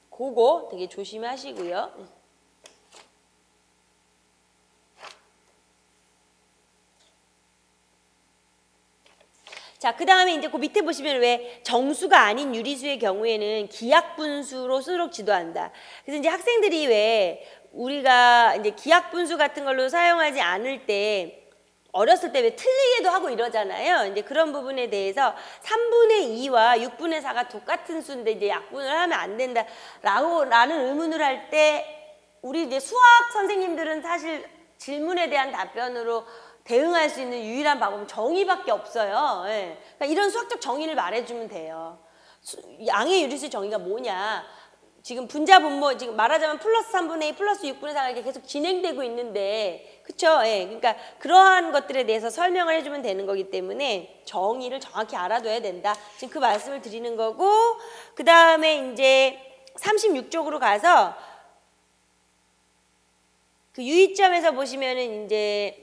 그거 되게 조심하시고요. 자, 그 다음에 이제 그 밑에 보시면 왜 정수가 아닌 유리수의 경우에는 기하분수로 쓰도록 지도한다. 그래서 이제 학생들이 왜 우리가 이제 기하분수 같은 걸로 사용하지 않을 때 어렸을 때 왜 틀리게도 하고 이러잖아요. 이제 그런 부분에 대해서 3분의 2와 6분의 4가 똑같은 수인데 이제 약분을 하면 안 된다라는 의문을 할 때 우리 이제 수학 선생님들은 사실 질문에 대한 답변으로 대응할 수 있는 유일한 방법은 정의밖에 없어요. 예. 그러니까 이런 수학적 정의를 말해주면 돼요. 양의 유리수의 정의가 뭐냐. 지금 분자 분모 지금 말하자면 플러스 3분의 2 플러스 6분의 4가 이렇게 계속 진행되고 있는데 그쵸? 예. 그러니까 그러한 것들에 대해서 설명을 해주면 되는 거기 때문에 정의를 정확히 알아둬야 된다. 지금 그 말씀을 드리는 거고 그 다음에 이제 36쪽으로 가서 그 유의점에서 보시면은 이제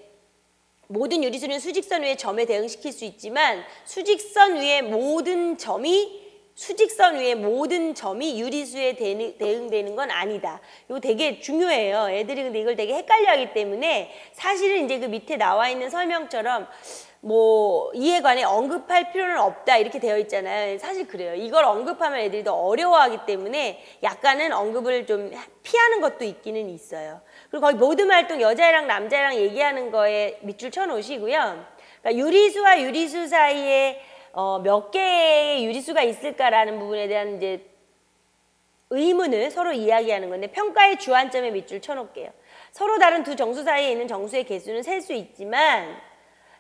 모든 유리수는 수직선 위의 점에 대응시킬 수 있지만 수직선 위의 모든 점이 유리수에 대응되는 건 아니다. 이거 되게 중요해요. 애들이 근데 이걸 되게 헷갈려하기 때문에 사실은 이제 그 밑에 나와 있는 설명처럼 뭐 이에 관해 언급할 필요는 없다 이렇게 되어 있잖아요. 사실 그래요. 이걸 언급하면 애들이 더 어려워하기 때문에 약간은 언급을 좀 피하는 것도 있기는 있어요. 그리고 거의 모든 활동 여자애랑 남자애랑 얘기하는 거에 밑줄 쳐놓으시고요. 그러니까 유리수와 유리수 사이에 몇 개의 유리수가 있을까라는 부분에 대한 이제 의문을 서로 이야기하는 건데 평가의 주안점에 밑줄 쳐놓을게요. 서로 다른 두 정수 사이에 있는 정수의 개수는 셀 수 있지만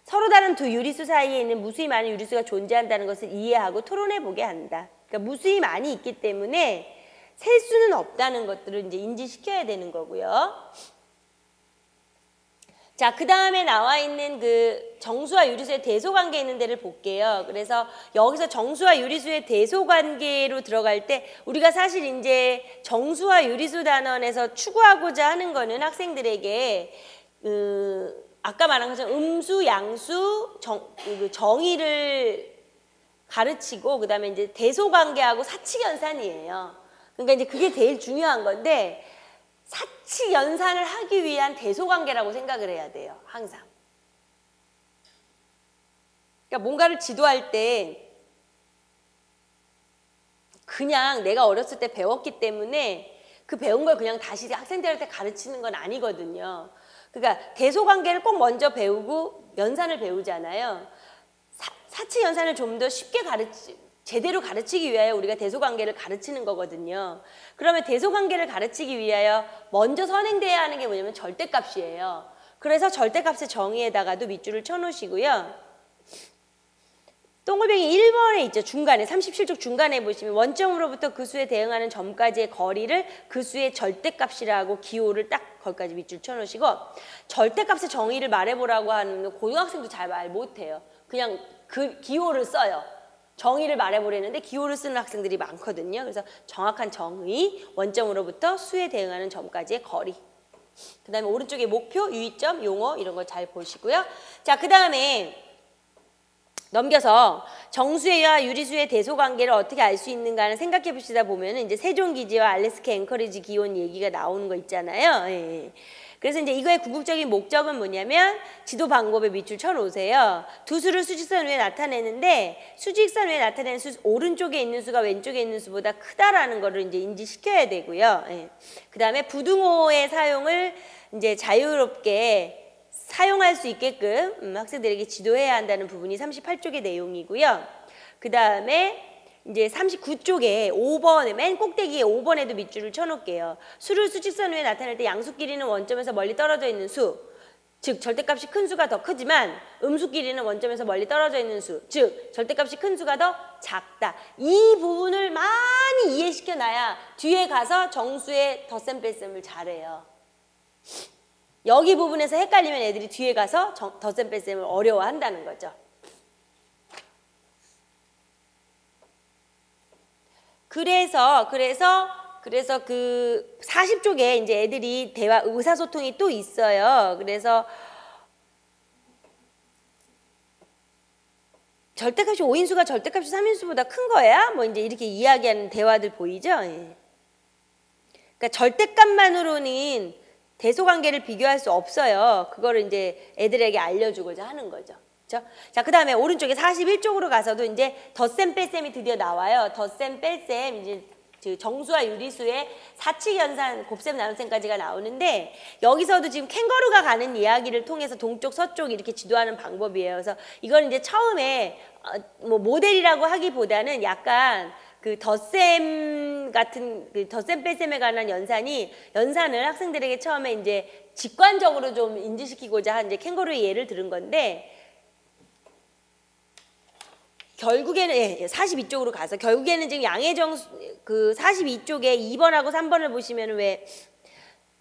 서로 다른 두 유리수 사이에 있는 무수히 많은 유리수가 존재한다는 것을 이해하고 토론해보게 한다. 그러니까 무수히 많이 있기 때문에 셀 수는 없다는 것들을 이제 인지시켜야 되는 거고요. 자, 그 다음에 나와 있는 그 정수와 유리수의 대소관계 있는 데를 볼게요. 그래서 여기서 정수와 유리수의 대소관계로 들어갈 때 우리가 사실 이제 정수와 유리수 단원에서 추구하고자 하는 거는 학생들에게 아까 말한 것처럼 음수, 양수, 정의를 가르치고 그 다음에 이제 대소관계하고 사칙연산이에요. 그러니까 이제 그게 제일 중요한 건데 사칙연산을 하기 위한 대소관계라고 생각을 해야 돼요. 항상. 그러니까 뭔가를 지도할 때 그냥 내가 어렸을 때 배웠기 때문에 그 배운 걸 그냥 다시 학생들한테 가르치는 건 아니거든요. 그러니까 대소관계를 꼭 먼저 배우고 연산을 배우잖아요. 사칙연산을 좀 더 쉽게 제대로 가르치기 위하여 우리가 대소관계를 가르치는 거거든요. 그러면 대소관계를 가르치기 위하여 먼저 선행돼야 하는 게 뭐냐면 절대값이에요. 그래서 절대값의 정의에다가도 밑줄을 쳐놓으시고요. 동글뱅이 1번에 있죠. 중간에 37쪽 중간에 보시면 원점으로부터 그 수에 대응하는 점까지의 거리를 그 수의 절대값이라고 기호를 딱 거기까지 밑줄 쳐놓으시고 절대값의 정의를 말해보라고 하는 고등학생도 잘 말 못해요. 그냥 그 기호를 써요. 정의를 말해보려는데 기호를 쓰는 학생들이 많거든요. 그래서 정확한 정의, 원점으로부터 수에 대응하는 점까지의 거리. 그 다음에 오른쪽에 목표, 유의점, 용어 이런 거 잘 보시고요. 자, 그 다음에 넘겨서 정수와 유리수의 대소관계를 어떻게 알 수 있는가를 생각해 보시다 보면 이제 세종기지와 알래스카 앵커리지 기온 얘기가 나오는 거 있잖아요. 예. 그래서 이제 이거의 궁극적인 목적은 뭐냐면 지도 방법에 밑줄 쳐놓으세요. 두 수를 수직선 위에 나타내는데 수직선 위에 나타내는 수 오른쪽에 있는 수가 왼쪽에 있는 수보다 크다라는 거를 이제 인지시켜야 되고요. 예. 그 다음에 부등호의 사용을 이제 자유롭게 사용할 수 있게끔 학생들에게 지도해야 한다는 부분이 38쪽의 내용이고요. 그 다음에 이제 39쪽에 5번에 맨 꼭대기에 5번에도 밑줄을 쳐놓을게요. 수를 수직선 위에 나타낼 때 양수 길이는 원점에서 멀리 떨어져 있는 수, 즉 절대값이 큰 수가 더 크지만 음수 길이는 원점에서 멀리 떨어져 있는 수, 즉 절대값이 큰 수가 더 작다. 이 부분을 많이 이해시켜놔야 뒤에 가서 정수의 덧셈 뺄셈을 잘해요. 여기 부분에서 헷갈리면 애들이 뒤에 가서 덧셈 뺄셈을 어려워한다는 거죠. 그래서 그 40쪽에 이제 애들이 대화 의사소통이 또 있어요. 그래서 절대값이 5인수가 절대값이 3인수보다 큰 거야? 뭐 이제 이렇게 이야기하는 대화들 보이죠? 예. 그러니까 절대값만으로는 대소관계를 비교할 수 없어요. 그거를 이제 애들에게 알려주고자 하는 거죠. 그렇죠? 자, 그 다음에 오른쪽에 41쪽으로 가서도 이제 덧셈 뺄셈이 드디어 나와요. 덧셈 뺄셈 이제 정수와 유리수의 사칙 연산, 곱셈 나눗셈까지가 나오는데 여기서도 지금 캥거루가 가는 이야기를 통해서 동쪽 서쪽 이렇게 지도하는 방법이에요. 그래서 이건 이제 처음에 뭐 모델이라고 하기보다는 약간 그 덧셈 같은 그 덧셈 뺄셈에 관한 연산을 학생들에게 처음에 이제 직관적으로 좀 인지시키고자 한 이제 캥거루의 예를 들은 건데 결국에는 42쪽으로 가서 결국에는 지금 양혜정 그 42쪽에 2번하고 3번을 보시면 왜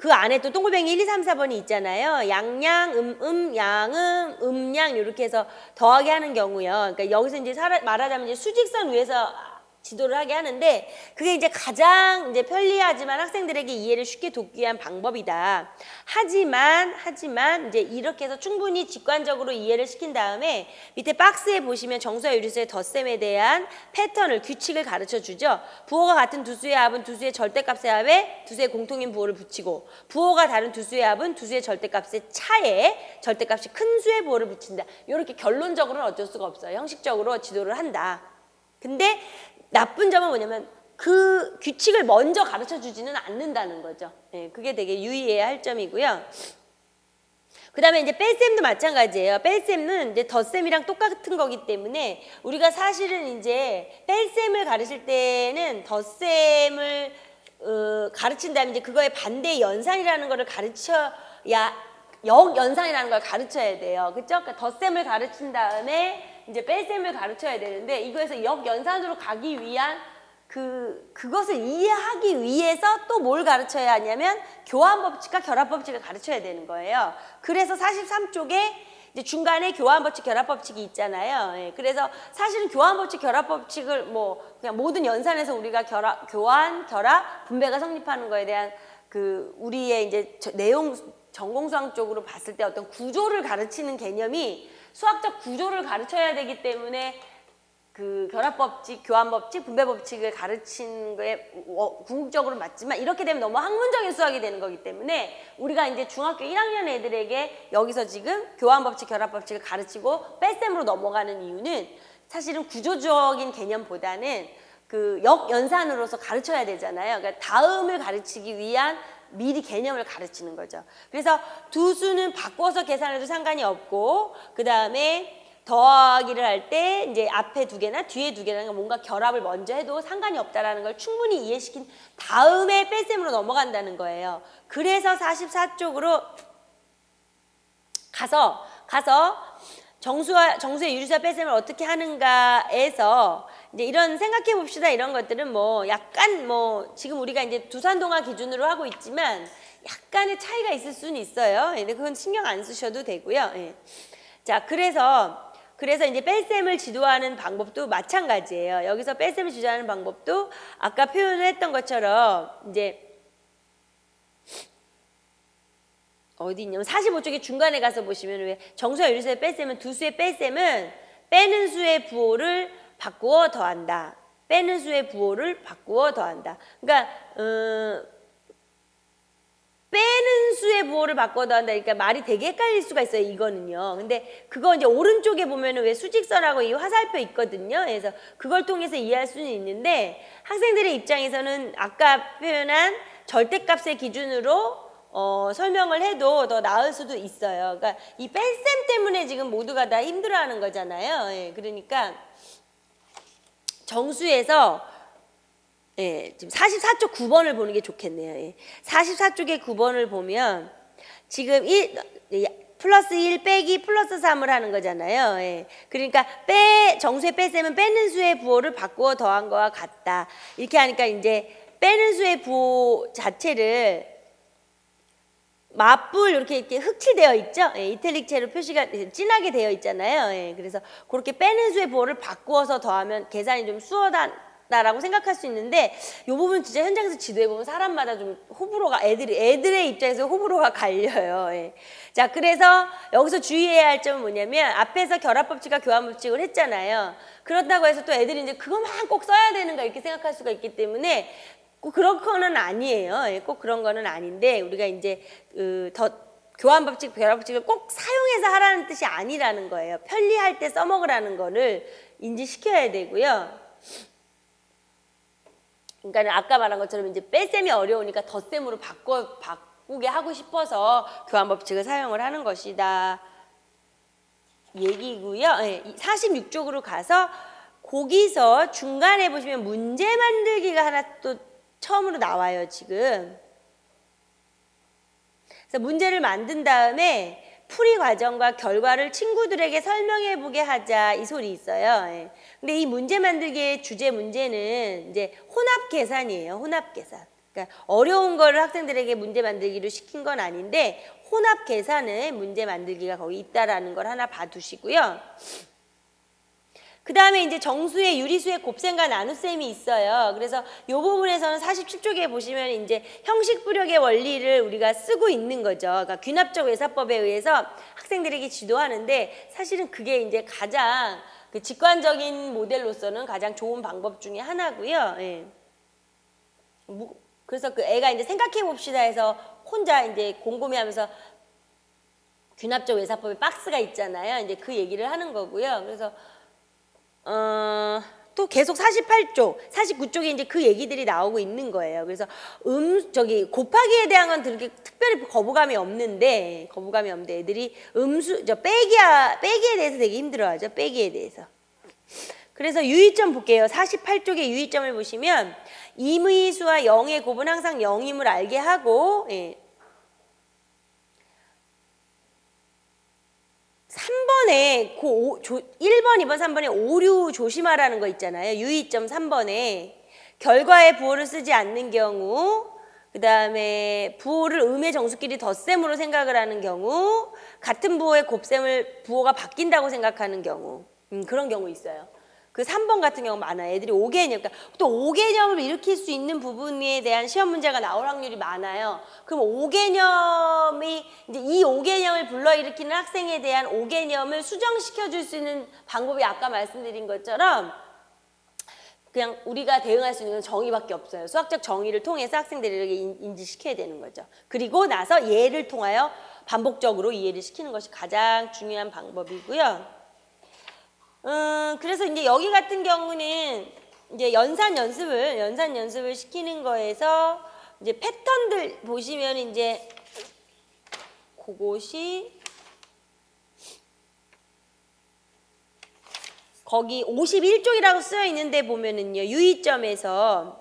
그 안에 또 동글뱅이 1, 2, 3, 4번이 있잖아요. 양양, 양음, 음양 이렇게 해서 더하게 하는 경우요. 그러니까 여기서 이제 말하자면 이제 수직선 위에서 지도를 하게 하는데 그게 이제 가장 이제 편리하지만 학생들에게 이해를 쉽게 돕기 위한 방법이다. 하지만 이제 이렇게 해서 충분히 직관적으로 이해를 시킨 다음에 밑에 박스에 보시면 정수와 유리수의 덧셈에 대한 패턴을 규칙을 가르쳐 주죠. 부호가 같은 두 수의 합은 두 수의 절대값의 합에 두 수의 공통인 부호를 붙이고 부호가 다른 두 수의 합은 두 수의 절대값의 차에 절대값이 큰 수의 부호를 붙인다. 이렇게 결론적으로는 어쩔 수가 없어요. 형식적으로 지도를 한다. 근데 나쁜 점은 뭐냐면 그 규칙을 먼저 가르쳐 주지는 않는다는 거죠. 네, 그게 되게 유의해야 할 점이고요. 그 다음에 이제 뺄셈도 마찬가지예요. 뺄셈은 이제 덧셈이랑 똑같은 거기 때문에 우리가 사실은 이제 뺄셈을 가르칠 때는 덧셈을 가르친 다음에 이제 그거의 반대 연산이라는 거를 가르쳐야 역연산이라는 걸 가르쳐야 돼요. 그렇죠? 그러니까 덧셈을 가르친 다음에 이제 뺄셈을 가르쳐야 되는데 이거에서 역연산으로 가기 위한 그것을 이해하기 위해서 또 뭘 가르쳐야 하냐면 교환법칙과 결합법칙을 가르쳐야 되는 거예요. 그래서 43쪽에 이제 중간에 교환법칙, 결합법칙이 있잖아요. 예, 그래서 사실은 교환법칙, 결합법칙을 뭐 그냥 모든 연산에서 우리가 교환, 결합, 분배가 성립하는 거에 대한 그 우리의 이제 내용 전공수학 쪽으로 봤을 때 어떤 구조를 가르치는 개념이 수학적 구조를 가르쳐야 되기 때문에 그 결합법칙, 교환법칙, 분배법칙을 가르치는 거에 궁극적으로 맞지만 이렇게 되면 너무 학문적인 수학이 되는 거기 때문에 우리가 이제 중학교 1학년 애들에게 여기서 지금 교환법칙, 결합법칙을 가르치고 뺄셈으로 넘어가는 이유는 사실은 구조적인 개념보다는 그 역연산으로서 가르쳐야 되잖아요. 그러니까 다음을 가르치기 위한 미리 개념을 가르치는 거죠. 그래서 두 수는 바꿔서 계산해도 상관이 없고 그 다음에 더하기를 할 때 이제 앞에 두 개나 뒤에 두 개나 뭔가 결합을 먼저 해도 상관이 없다라는 걸 충분히 이해시킨 다음에 뺄셈으로 넘어간다는 거예요. 그래서 44쪽으로 가서 정수의 유리수와 뺄셈을 어떻게 하는가에서 이제 이런 생각해 봅시다. 이런 것들은 뭐 약간 뭐 지금 우리가 이제 두산동화 기준으로 하고 있지만 약간의 차이가 있을 수는 있어요. 근데 그건 신경 안 쓰셔도 되고요. 예. 자, 그래서 이제 뺄셈을 지도하는 방법도 마찬가지예요. 여기서 뺄셈을 지도하는 방법도 아까 표현을 했던 것처럼 이제 어디 있냐면 45쪽의 중간에 가서 보시면 왜 정수와 유리수의 뺄셈은 두 수의 뺄셈은 빼는 수의 부호를 바꾸어 더한다. 빼는 수의 부호를 바꾸어 더한다. 그러니까 빼는 수의 부호를 바꿔 더한다. 그러니까 말이 되게 헷갈릴 수가 있어요. 이거는요. 근데 그거 이제 오른쪽에 보면은 왜 수직선하고 이 화살표 있거든요. 그래서 그걸 통해서 이해할 수는 있는데 학생들의 입장에서는 아까 표현한 절대값의 기준으로 설명을 해도 더 나을 수도 있어요. 그러니까 이 뺄셈 때문에 지금 모두가 다 힘들어하는 거잖아요. 예, 그러니까 정수에서 지금 44쪽 9번을 보는 게 좋겠네요. 44쪽의 9번을 보면 지금 플러스 1 빼기 플러스 3을 하는 거잖아요. 그러니까 정수의 뺄셈은 빼는 수의 부호를 바꾸어 더한 거와 같다. 이렇게 하니까 이제 빼는 수의 부호 자체를 맞불 이렇게 흑칠되어 있죠. 이탈릭체로 표시가 진하게 되어 있잖아요. 그래서 그렇게 빼는 수의 부호를 바꾸어서 더하면 계산이 좀 수월하다라고 생각할 수 있는데 이 부분 진짜 현장에서 지도해 보면 사람마다 좀 호불호가 애들의 입장에서 호불호가 갈려요. 자, 그래서 여기서 주의해야 할 점은 뭐냐면 앞에서 결합법칙과 교환법칙을 했잖아요. 그렇다고 해서 또 애들이 이제 그것만 꼭 써야 되는가 이렇게 생각할 수가 있기 때문에 꼭 그런 거는 아니에요. 꼭 그런 거는 아닌데 우리가 이제 교환법칙, 결합법칙을 꼭 사용해서 하라는 뜻이 아니라는 거예요. 편리할 때 써먹으라는 거를 인지시켜야 되고요. 그러니까 아까 말한 것처럼 이제 뺄셈이 어려우니까 덧셈으로 바꾸게 하고 싶어서 교환 법칙을 사용을 하는 것이다. 얘기고요. 네, 46쪽으로 가서 거기서 중간에 보시면 문제 만들기가 하나 또 처음으로 나와요, 지금. 그래서 문제를 만든 다음에 풀이 과정과 결과를 친구들에게 설명해 보게 하자, 이 소리 있어요. 예. 근데 이 문제 만들기의 주제 문제는 이제 혼합 계산이에요. 혼합 계산. 그러니까 어려운 거를 학생들에게 문제 만들기로 시킨 건 아닌데 혼합 계산의 문제 만들기가 거기 있다라는 걸 하나 봐두시고요. 그 다음에 이제 정수의 유리수의 곱셈과 나눗셈이 있어요. 그래서 이 부분에서는 47쪽에 보시면 이제 형식부력의 원리를 우리가 쓰고 있는 거죠. 그러니까 귀납적 외사법에 의해서 학생들에게 지도하는데 사실은 그게 이제 가장 그 직관적인 모델로서는 가장 좋은 방법 중에 하나고요. 예. 그래서 그 애가 이제 생각해 봅시다 해서 혼자 이제 곰곰이하면서 귀납적 외사법에 박스가 있잖아요. 이제 그 얘기를 하는 거고요. 그래서 또 계속 48쪽, 49쪽에 이제 그 얘기들이 나오고 있는 거예요. 그래서 곱하기에 대한 건 그렇게 특별히 거부감이 없는데 애들이 빼기에 대해서 되게 힘들어하죠. 빼기에 대해서. 그래서 유의점 볼게요. 48쪽의 유의점을 보시면 임의 수와 영의 곱은 항상 0임을 알게 하고, 예. 3번에 1번, 2번, 3번에 오류 조심하라는 거 있잖아요. 유의점 3번에 결과에 부호를 쓰지 않는 경우, 그 다음에 부호를 음의 정수끼리 덧셈으로 생각을 하는 경우, 같은 부호의 곱셈을 부호가 바뀐다고 생각하는 경우, 그런 경우 있어요. 그 3번 같은 경우 많아요. 애들이 5개념, 그러니까 또 5개념을 일으킬 수 있는 부분에 대한 시험 문제가 나올 확률이 많아요. 그럼 5개념이 이제 이 5개념을 불러일으키는 학생에 대한 5개념을 수정시켜 줄 수 있는 방법이 아까 말씀드린 것처럼 그냥 우리가 대응할 수 있는 건 정의밖에 없어요. 수학적 정의를 통해서 학생들에게 인지시켜야 되는 거죠. 그리고 나서 예를 통하여 반복적으로 이해를 시키는 것이 가장 중요한 방법이고요. 그래서 이제 여기 같은 경우는 이제 연산 연습을 시키는 거에서 이제 패턴들 보시면 이제 그것이 거기 51쪽이라고 쓰여 있는데 보면은요, 유의점에서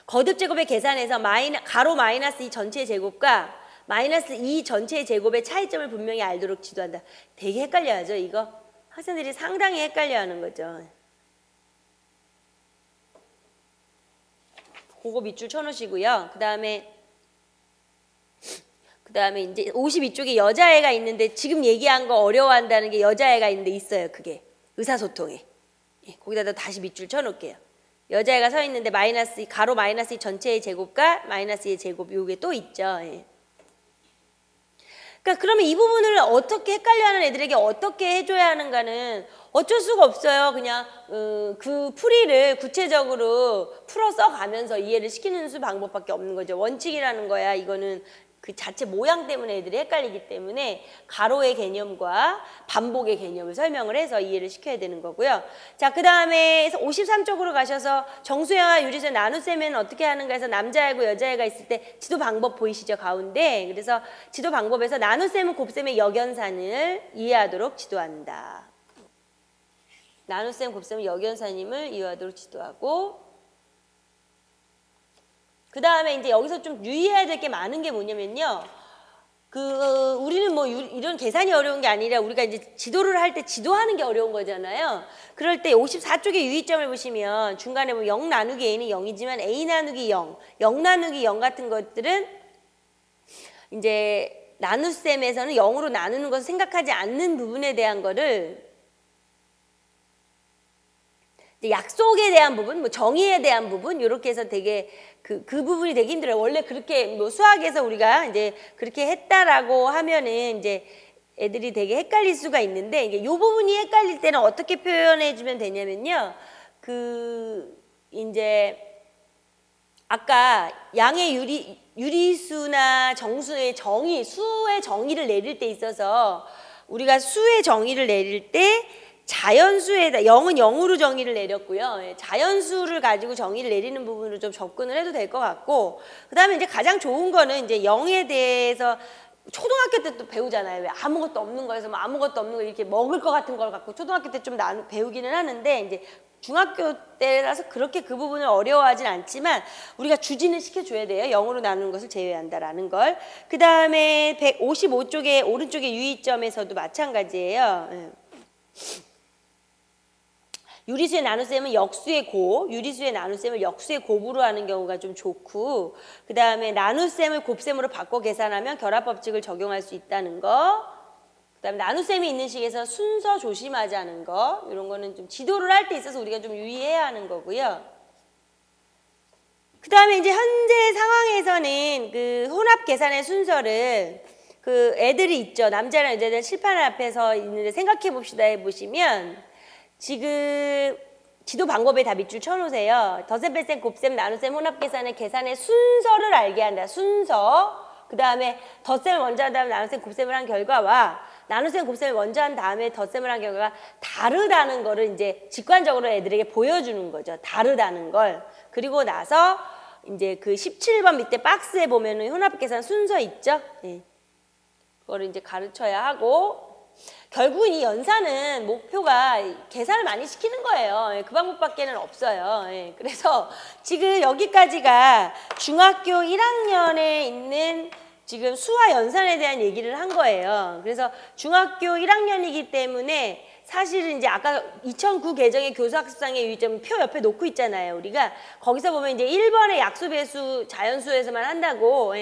거듭 제곱의 계산에서 가로 마이너스 2 전체의 제곱과 마이너스 2 전체의 제곱의 차이점을 분명히 알도록 지도한다. 되게 헷갈려하죠, 이거? 학생들이 상당히 헷갈려하는 거죠. 그거 밑줄 쳐놓으시고요. 그 다음에 이제 52쪽에 여자애가 있는데 지금 얘기한 거 어려워한다는 게 여자애가 있는데 있어요. 그게 의사소통에. 예, 거기다 다시 밑줄 쳐놓을게요. 여자애가 서 있는데 가로 마이너스 2 전체의 제곱과 마이너스 2의 제곱 요게 또 있죠. 예. 그러니까 그러면 이 부분을 어떻게 헷갈려하는 애들에게 어떻게 해줘야 하는가는 어쩔 수가 없어요. 그냥 그 풀이를 구체적으로 풀어 써가면서 이해를 시키는 방법밖에 없는 거죠. 원칙이라는 거야. 이거는 그 자체 모양 때문에 애들이 헷갈리기 때문에 가로의 개념과 반복의 개념을 설명을 해서 이해를 시켜야 되는 거고요. 자, 그 다음에 53쪽으로 가셔서 정수형과 유리수의 나눗셈에는 어떻게 하는가 해서 남자애고 여자애가 있을 때 지도 방법 보이시죠? 가운데. 그래서 지도 방법에서 나눗셈은 곱셈의 역연산을 이해하도록 지도한다. 나눗셈 곱셈은 역연산임을 이해하도록 지도하고, 그 다음에 이제 여기서 좀 유의해야 될 게 많은 게 뭐냐면요. 우리는 뭐 이런 계산이 어려운 게 아니라 우리가 이제 지도를 할 때 지도하는 게 어려운 거잖아요. 그럴 때 54쪽의 유의점을 보시면 중간에 뭐 0 나누기 a는 0이지만 a 나누기 0, 0 나누기 0 같은 것들은 이제 나눗셈에서는 0으로 나누는 것을 생각하지 않는 부분에 대한 거를 약속에 대한 부분, 뭐 정의에 대한 부분, 이렇게 해서 되게 그 부분이 되게 힘들어요. 원래 그렇게 뭐 수학에서 우리가 이제 그렇게 했다라고 하면은 이제 애들이 되게 헷갈릴 수가 있는데, 이게 요 부분이 헷갈릴 때는 어떻게 표현해 주면 되냐면요. 이제 아까 양의 유리수나 정수의 정의, 수의 정의를 내릴 때 있어서 우리가 수의 정의를 내릴 때 자연수에다 0은 0으로 정의를 내렸고요. 예, 자연수를 가지고 정의를 내리는 부분으로 좀 접근을 해도 될 것 같고, 그다음에 이제 가장 좋은 거는 이제 0에 대해서 초등학교 때 또 배우잖아요. 왜 아무것도 없는 거에서 뭐 아무것도 없는 거 이렇게 먹을 것 같은 걸 갖고 초등학교 때 좀 배우기는 하는데, 이제 중학교 때라서 그렇게 그 부분을 어려워하진 않지만 우리가 주지는 시켜줘야 돼요. 0으로 나누는 것을 제외한다라는 걸. 그 다음에 155쪽에 오른쪽에 유의점에서도 마찬가지예요. 예. 유리수의 나눗셈은 역수의 곱, 유리수의 나눗셈을 역수의 곱으로 하는 경우가 좀 좋고, 그 다음에 나눗셈을 곱셈으로 바꿔 계산하면 결합법칙을 적용할 수 있다는 거, 그 다음에 나눗셈이 있는 식에서 순서 조심하자는 거, 이런 거는 좀 지도를 할 때 있어서 우리가 좀 유의해야 하는 거고요. 그 다음에 이제 현재 상황에서는 그 혼합 계산의 순서를 그 애들이 있죠. 남자랑 여자들 칠판 앞에서 있는데 생각해 봅시다 해보시면, 지금 지도 방법에 다 밑줄 쳐놓으세요. 덧셈, 뺄셈, 곱셈, 나눗셈, 혼합계산의 계산의 순서를 알게 한다. 순서. 그 다음에 덧셈을 먼저 한 다음에 나눗셈, 곱셈을 한 결과와 나눗셈, 곱셈을 먼저 한 다음에 덧셈을 한 결과가 다르다는 거를 이제 직관적으로 애들에게 보여주는 거죠. 다르다는 걸. 그리고 나서 이제 그 17번 밑에 박스에 보면은 혼합계산 순서 있죠? 예. 그거를 이제 가르쳐야 하고, 결국은 이 연산은 목표가 계산을 많이 시키는 거예요. 그 방법밖에는 없어요. 그래서 지금 여기까지가 중학교 1학년에 있는 지금 수와 연산에 대한 얘기를 한 거예요. 그래서 중학교 1학년이기 때문에 사실은 이제 아까 2009 개정의 교수학습상의 유의점 표 옆에 놓고 있잖아요. 우리가 거기서 보면 이제 1번의 약수, 배수, 자연수에서만 한다고,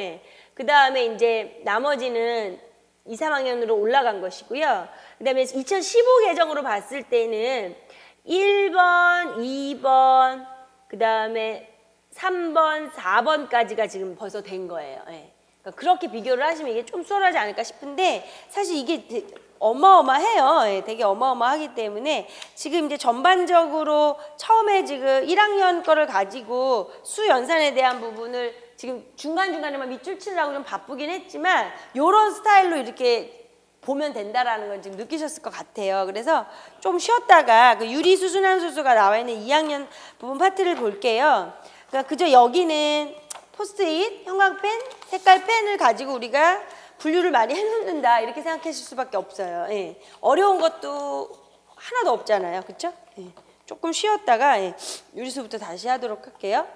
그 다음에 이제 나머지는 2, 3학년으로 올라간 것이고요. 그 다음에 2015 개정으로 봤을 때는 1번, 2번, 그 다음에 3번, 4번까지가 지금 벌써 된 거예요. 그러니까 그렇게 비교를 하시면 이게 좀 수월하지 않을까 싶은데, 사실 이게 어마어마해요. 되게 어마어마하기 때문에 지금 이제 전반적으로 처음에 지금 1학년 거를 가지고 수 연산에 대한 부분을 지금 중간중간에만 밑줄 치느라고 좀 바쁘긴 했지만 요런 스타일로 이렇게 보면 된다라는 건 지금 느끼셨을 것 같아요. 그래서 좀 쉬었다가 그 유리수, 순환수수가 나와 있는 2학년 부분 파트를 볼게요. 그러니까 그저 여기는 포스트잇, 형광펜, 색깔펜을 가지고 우리가 분류를 많이 해놓는다 이렇게 생각하실 수밖에 없어요. 어려운 것도 하나도 없잖아요. 그렇죠? 조금 쉬었다가 유리수부터 다시 하도록 할게요.